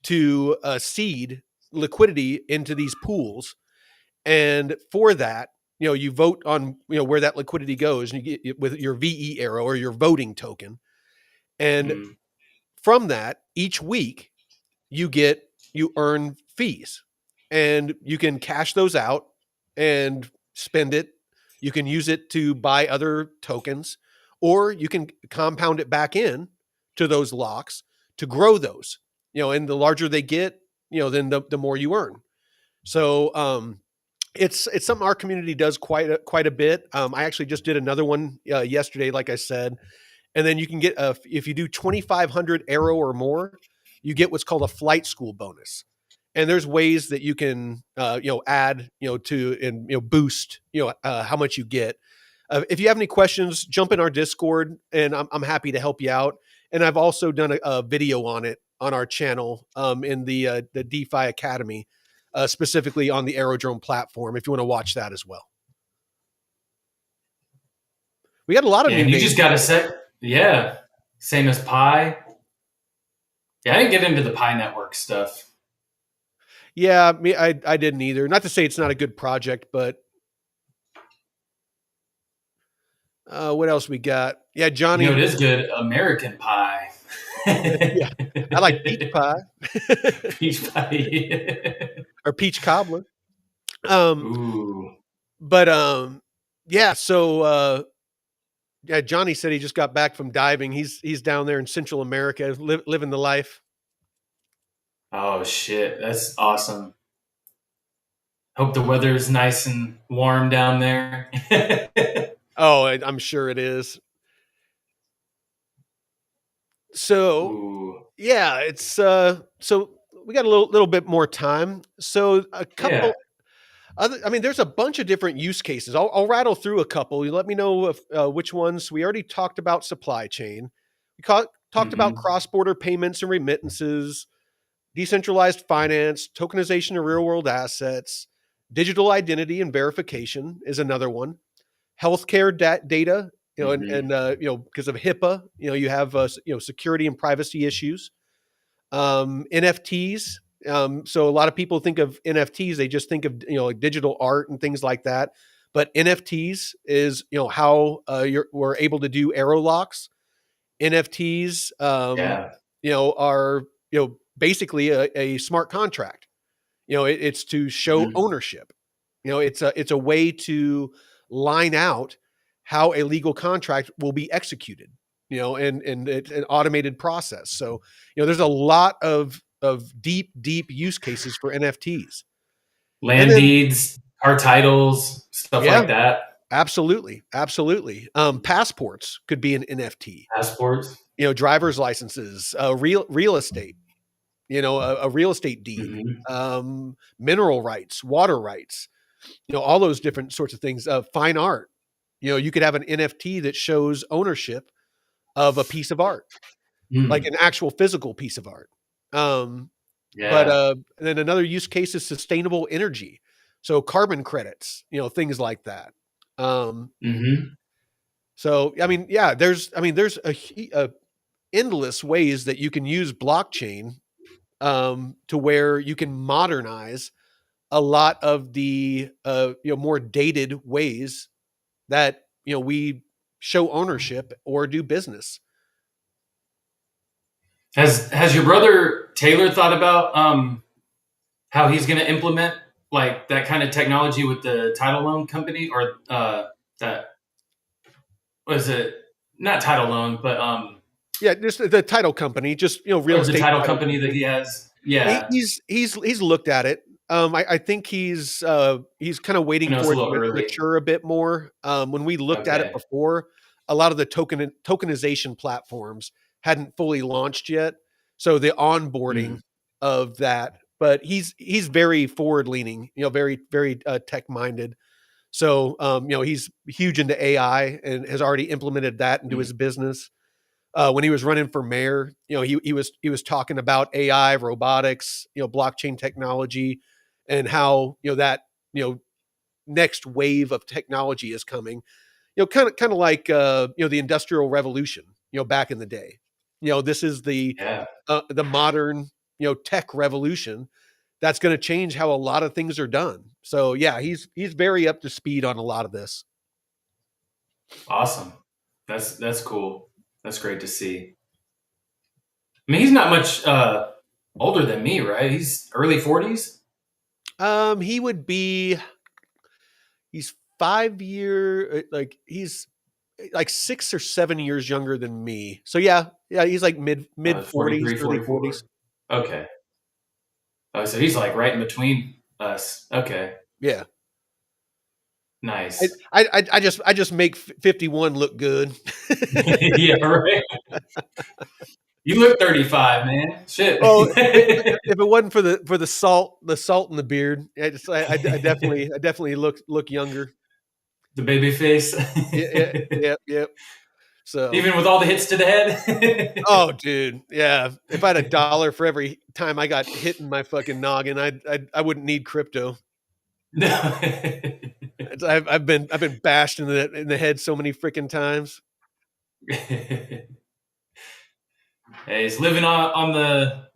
to seed liquidity into these pools, and for that, you vote on where that liquidity goes, and you get with your VE arrow or your voting token, and Mm. from that each week you earn fees, and you can cash those out and spend it. You can use it to buy other tokens, or you can compound it back in to those locks to grow those. And the larger they get, then the more you earn. So it's something our community does quite a bit. I actually just did another one yesterday, like I said, and then you can get if you do 2,500 arrow or more, you get what's called a flight school bonus. And there's ways that you can add to and boost how much you get. If you have any questions, jump in our Discord, and I'm happy to help you out. And I've also done a video on it on our channel in the DeFi Academy, specifically on the Aerodrome platform. If you want to watch that as well, we got a lot of Yeah, new and you names just got to today. set, yeah, same as Pi. Yeah, I didn't get into the Pi network stuff. Yeah, I didn't either. Not to say it's not a good project, but what else we got? Yeah, You know, Johnny. it is good American Pie. Yeah, I like peach pie Peach pie. or peach cobbler. Um, Ooh. but yeah. So yeah, Johnny said he just got back from diving. He's down there in Central America, living the life. Oh shit, that's awesome. Hope the weather's nice and warm down there. Oh, I'm sure it is. So Ooh. yeah, it's so we got a little bit more time. So a Yeah. couple I mean, there's a bunch of different use cases. I'll rattle through a couple. You let me know if which ones. We already talked about supply chain. Talked about Mm-hmm. cross-border payments and remittances, decentralized finance, tokenization of real-world assets, digital identity and verification is another one. Healthcare data, Mm-hmm. because of HIPAA, you have security and privacy issues. NFTs. So a lot of people think of NFTs, they just think of like digital art and things like that. But NFTs is how we're able to do arrow locks. NFTs, Yeah. are basically a smart contract. It's to show Mm-hmm. ownership. It's a way to line out how a legal contract will be executed. And it's an automated process. So there's a lot of deep use cases for NFTs. And Land then deeds, car titles, stuff yeah, like that. absolutely. Passports could be an NFT. Passports. Driver's licenses, real estate. A real estate deed, Mm-hmm. mineral rights, water rights. All those different sorts of things. Fine art. You could have an NFT that shows ownership of a piece of art, like Mm. an actual physical piece of art. Um, but Yeah. then another use case is sustainable energy, so carbon credits, things like that. Um, Mm-hmm. so I mean, yeah, there's endless ways that you can use blockchain to where you can modernize a lot of the more dated ways that we show ownership or do business. Has your brother Taylor thought about how he's going to implement like that kind of technology with the title loan company or that was it not title loan but Yeah, just the title company, just real or the estate title title company that company. he has. Yeah, He's looked at it. I think he's kind of I waiting know it's for a it little to early. mature a bit more. When we looked at it Okay. before, a lot of the tokenization platforms hadn't fully launched yet, so the onboarding Mm, of that. But he's very forward leaning, very very tech minded. So he's huge into AI and has already implemented that into mm, his business. When he was running for mayor, he was talking about AI, robotics, blockchain technology, and how that you know next wave of technology is coming. Kind of like the Industrial Revolution. Back in the day. This is yeah, the modern tech revolution that's going to change how a lot of things are done. So yeah, he's very up to speed on a lot of this. awesome. That's cool. That's great to see. I mean, he's not much older than me, right? He's early 40s. He would be he's 5 year like he's like 6 or 7 years younger than me. So yeah, yeah, he's like mid 40s, 43, early 44. 40s. Okay. Oh, so he's like right in between us. Okay. Yeah. I, Nice. I just make 51 look good. Yeah, right. You look 35, man. Shit. Oh, if it wasn't for the salt in the beard, I definitely look younger. The baby face. Yeah, yeah, yeah, yeah. So, Even with all the hits to the head. oh, dude, yeah. If I had $1 for every time I got hit in my fucking noggin, I wouldn't need crypto. No. I've been bashed in the head so many freaking times. Hey, it's on the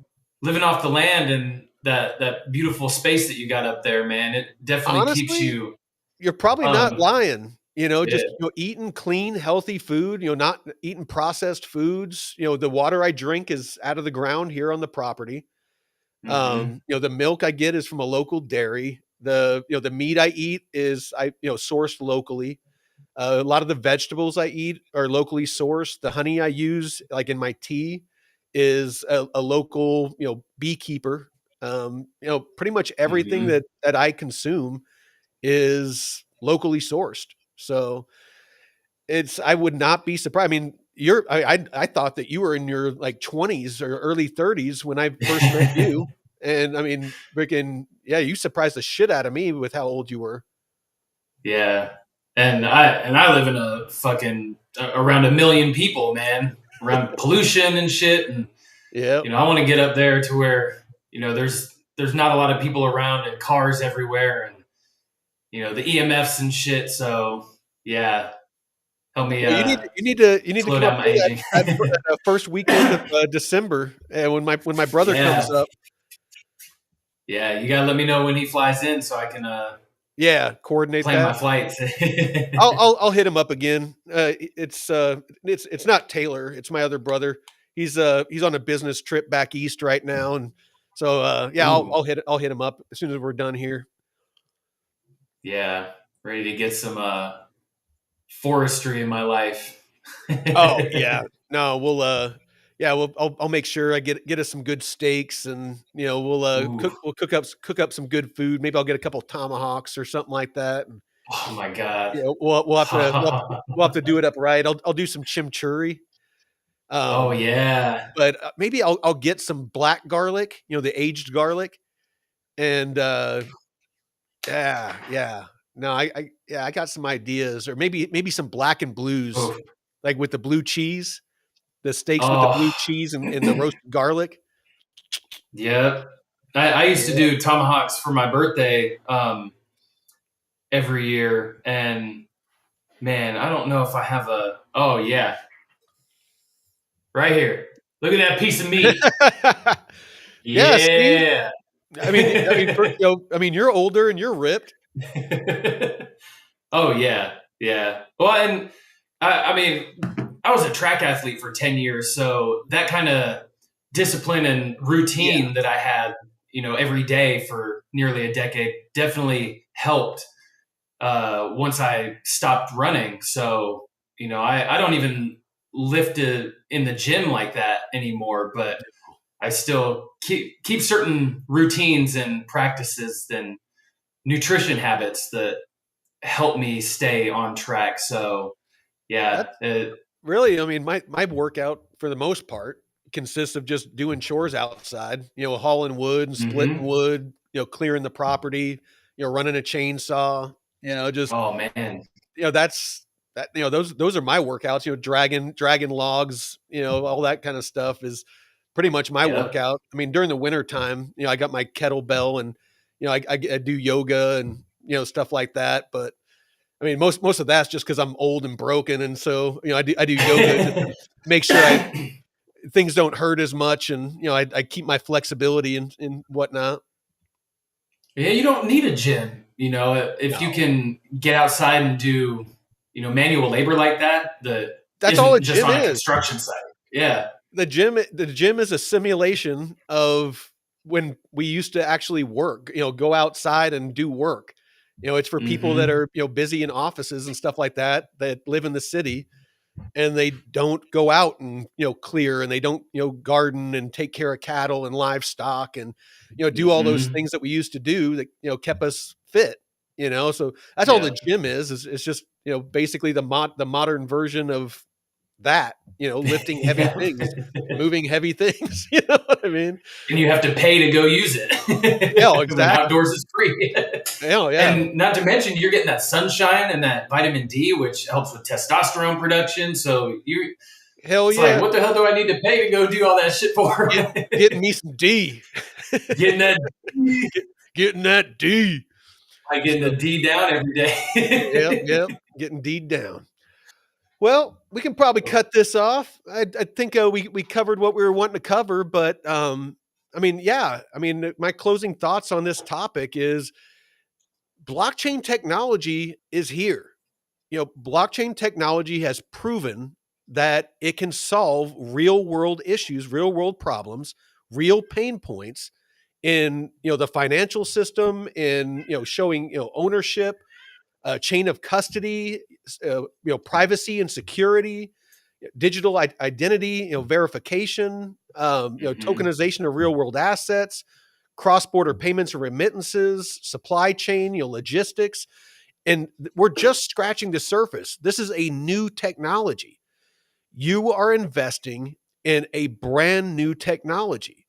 living off the land and that beautiful space that you got up there, man. It definitely keeps Honestly, you you're probably not um lying. yeah. Just eating clean, healthy food. Not eating processed foods. The water I drink is out of the ground here on the property. Hmm. The milk I get is from a local dairy. The meat I eat is sourced locally. A lot of the vegetables I eat are locally sourced. The honey I use, like in my tea, is a local, beekeeper. Pretty much everything Hmm. that I consume is locally sourced. So I would not be surprised. I mean, I thought that you were in your like 20s or early 30s when I first met you. And I mean, freaking, yeah, you surprised the shit out of me with how old you were. Yeah. And I live in a fucking around a million people, man. Around pollution and shit and Yeah. I want to get up there to where, there's not a lot of people around and cars everywhere and the EMFs and shit. So, yeah, help me Well, you need to slow come up down my here aging. that first weekend of December, when my brother Yeah. comes up. Yeah, you got to let me know when he flies in so I can Yeah, coordinate plan my that. flights. I'll hit him up again. It's not Taylor. It's my other brother. He's on a business trip back east right now, and so yeah, Ooh, I'll hit him up as soon as we're done here. yeah, ready to get some forestry in my life. Oh yeah, no, yeah, I'll make sure I get us some good steaks, and Ooh, we'll cook up some good food. Maybe I'll get a couple tomahawks or something like that. And oh my god. we'll have to do it up right. I'll do some chimichurri. Oh Um, yeah. but maybe I'll get some black garlic, the aged garlic, and yeah, yeah. No, yeah, I got some ideas, or maybe some black and blues, Oof. like with the blue cheese, the steaks with the Oh, blue cheese and the roasted garlic. yep. I used to Yeah. do tomahawks for my birthday every year, and man, I don't know if I have a. Oh yeah, right here. Look at that piece of meat. Yeah, see? Yeah. I mean, you're older and you're ripped. Oh yeah, yeah. Well, and I mean, I was a track athlete for 10 years, so that kind of discipline and Yeah, routine that I had, every day for nearly a decade definitely helped once I stopped running. So, I don't even lift it in the gym like that anymore, but I still keep certain routines and practices and nutrition habits that help me stay on track. So, yeah, that's really, I mean, my workout for the most part consists of just doing chores outside, hauling wood and splitting hmm wood, clearing the property, running a chainsaw, just oh man, that's that, those are my workouts, dragging logs, all that kind of stuff is pretty much my yep. workout. I mean, during the winter time, I got my kettlebell and, I do yoga and, stuff like that. But I mean, most of that's just because I'm old and broken. And so, I do yoga just to make sure things don't hurt as much. And, I keep my flexibility and whatnot. Yeah, you don't need a gym. If you No, can get outside and do, manual labor like that that's all a isn't just gym on a is. construction site. Yeah. The gym is a simulation of when we used to actually work, go outside and do work. It's for people that hmm are, busy in offices and stuff like that live in the city and they don't go out and, clear and they don't, garden and take care of cattle and livestock and, do all those hmm things that we used to do that, kept us fit, so that's all the Yeah. gym is it's just, basically the modern version of that, lifting heavy Yeah. things, moving heavy things, you know what I mean? And you have to pay to go use Yeah, it when exactly. outdoors is free. Yeah, yeah. And not to mention, you're getting that sunshine and that vitamin D, which helps with testosterone production. So Hell it's like, yeah. what the hell do I need to pay to go do all that shit for? Get getting me some D. Getting that D, Get getting that D. like getting the So, D down every yep, day. yep, getting D down. Well, we can probably cut this off. I think, we covered what we were wanting to cover, but, I mean, yeah, I mean, my closing thoughts on this topic is blockchain technology is here. Blockchain technology has proven that it can solve real world issues, real world problems, real pain points in, the financial system, in, showing, ownership, chain of custody, privacy and security, digital identity, verification, Mhm. tokenization of real world assets, cross border payments and remittances, supply chain, logistics. And we're just scratching the surface. This is a new technology. You are investing in a brand new technology.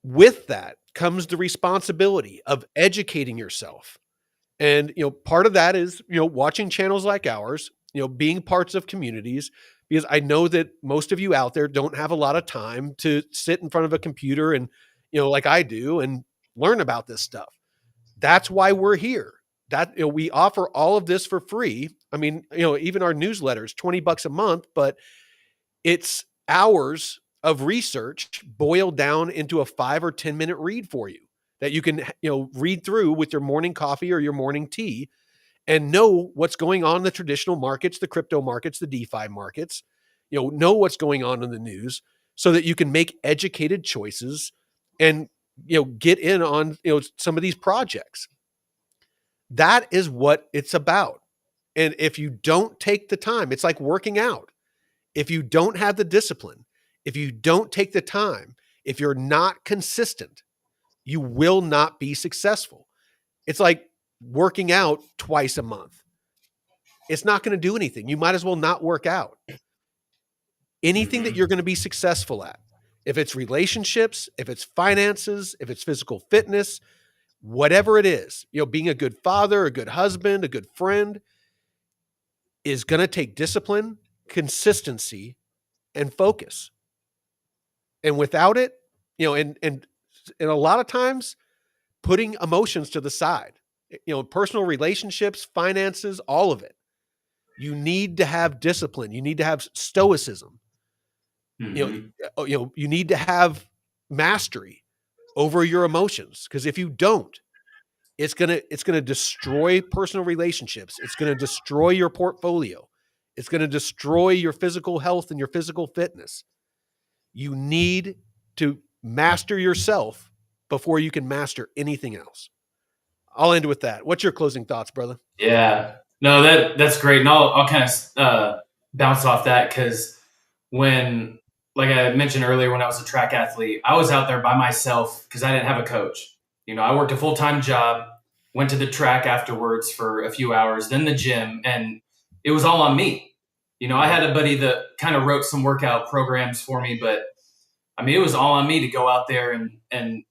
With that comes the responsibility of educating yourself. And, part of that is, watching channels like ours, being parts of communities, because I know that most of you out there don't have a lot of time to sit in front of a computer and, like I do, and learn about this stuff. That's why we're here. That, we offer all of this for free. I mean, even our newsletters, $20 a month, but it's hours of research boiled down into a 5 or 10 minute read for you that you can, read through with your morning coffee or your morning tea and know what's going on in the traditional markets, the crypto markets, the DeFi markets, know what's going on in the news so that you can make educated choices and, get in on, some of these projects. That is what it's about. And if you don't take the time, it's like working out. If you don't have the discipline, if you don't take the time, if you're not consistent, you will not be successful. It's like working out twice a month. It's not going to do anything. You might as well not work out. Anything that Mhm. you're going to be successful at, if it's relationships, if it's finances, if it's physical fitness, whatever it is, being a good father, a good husband, a good friend, is going to take discipline, consistency, and focus. And without it, and a lot of times putting emotions to the side, personal relationships, finances, all of it. You need to have discipline. You need to have stoicism. You know, Hmm. you need to have mastery over your emotions, because if you don't, it's gonna destroy personal relationships. It's gonna destroy your portfolio. It's gonna destroy your physical health and your physical fitness. You need to master yourself before you can master anything else. I'll end with that. What's your closing thoughts, brother? Yeah, no, that's great, and I'll kind of bounce off that because when, like I mentioned earlier, when I was a track athlete, I was out there by myself because I didn't have a coach. I worked a full time job, went to the track afterwards for a few hours, then the gym, and it was all on me. I had a buddy that kind of wrote some workout programs for me, but I mean, it was all on me to go out there and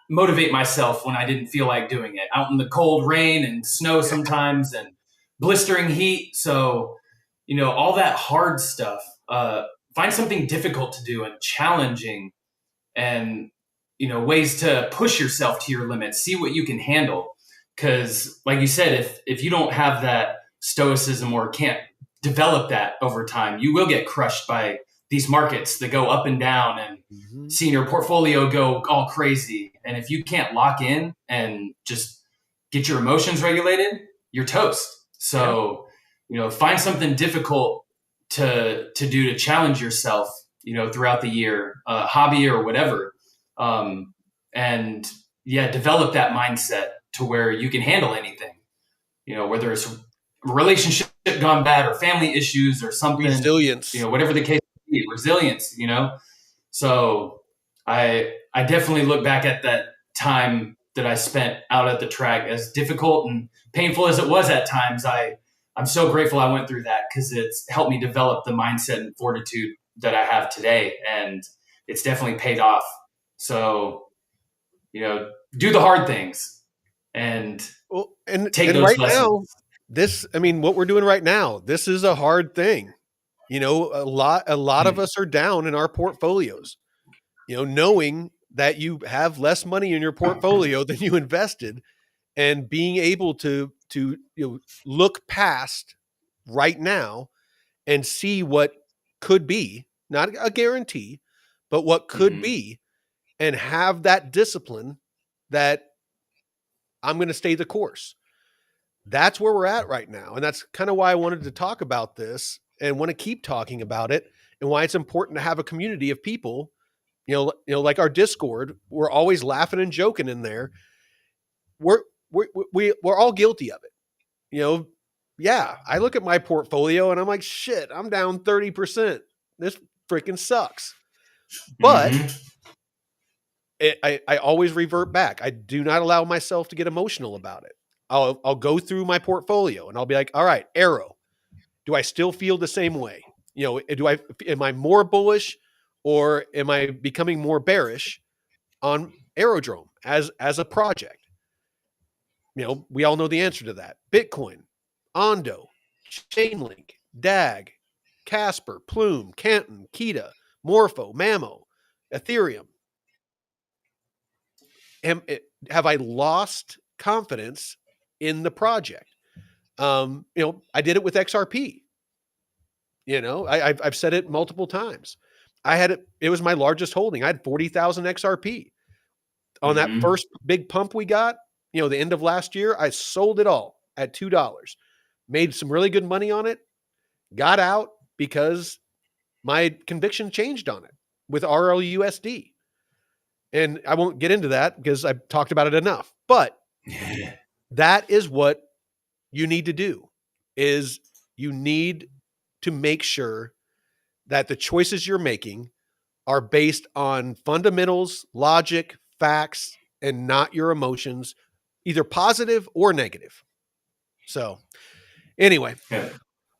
motivate myself when I didn't feel like doing it out in the cold rain and snow sometimes and blistering heat. So, all that hard stuff, find something difficult to do and challenging and, ways to push yourself to your limits, see what you can handle. Cause like you said, if you don't have that stoicism or can't develop that over time, you will get crushed by these markets that go up and down and Mm-hmm. seeing your portfolio go all crazy. And if you can't lock in and just get your emotions regulated, you're toast. Yeah. So, find something difficult to do to challenge yourself, throughout the year, hobby or whatever. And yeah, develop that mindset to where you can handle anything, whether it's a relationship gone bad or family issues or something, Resilience. whatever the case may be, resilience, So I definitely look back at that time that I spent out at the track, as difficult and painful as it was at times. I'm so grateful I went through that because it's helped me develop the mindset and fortitude that I have today, and it's definitely paid off. So, do the hard things and Well, and take and those right now, lessons. what we're doing right now, this is a hard thing. A lot of Hmm. us are down in our portfolios. Knowing that you have less money in your portfolio than you invested, and being able to look past right now and see what could be, not a guarantee, but what could Hmm. be, and have that discipline that I'm going to stay the course. That's where we're at right now. And that's kind of why I wanted to talk about this and want to keep talking about it, and why it's important to have a community of people, like our Discord. We're always laughing and joking in there. We're we're all guilty of it. You know, yeah, I look at my portfolio and I'm like, shit, I'm down 30%. This freaking sucks. But Hmm. I always revert back. I do not allow myself to get emotional about it. I'll go through my portfolio and I'll be like, all right, Arrow, do I still feel the same way? Am I more bullish, or am I becoming more bearish on Aerodrome as a project? We all know the answer to that. Bitcoin, Ondo, Chainlink, DAG, Casper, Plume, Canton, Kita, Morpho, Mamo, Ethereum. Have I lost confidence in the project? I did it with XRP. I've said it multiple times. It was my largest holding. I had 40,000 XRP. On that Hmm. first big pump we got, the end of last year, I sold it all at $2. Made some really good money on it. Got out because my conviction changed on it with RLUSD. And I won't get into that because I've talked about it enough. But that is what you need to do, is you need to make sure that the choices you're making are based on fundamentals, logic, facts, and not your emotions, either positive or negative. So, anyway, Yeah.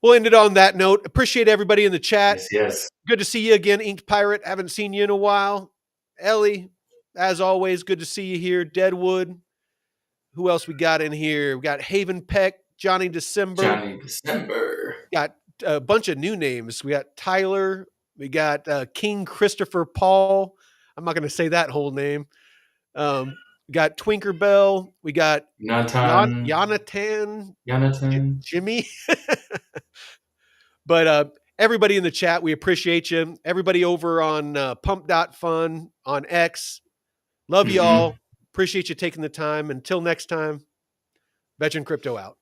we'll end it on that note. Appreciate everybody in the chat. Yes, yes. Good to see you again, Inked Pirate. Haven't seen you in a while. Ellie, as always, good to see you here. Deadwood. Who else we got in here? We got Haven Peck, Johnny December. Johnny December. Got a bunch of new names. We got Tyler. We got King Christopher Paul. I'm not going to say that whole name. We got Twinkerbell. We got Nathan. Jonathan, Jonathan. Jimmy. But Everybody in the chat, we appreciate you. Everybody over on pump.fun on X, love you Mm-hmm. all. Appreciate you taking the time. Until next time, Veteran Crypto out.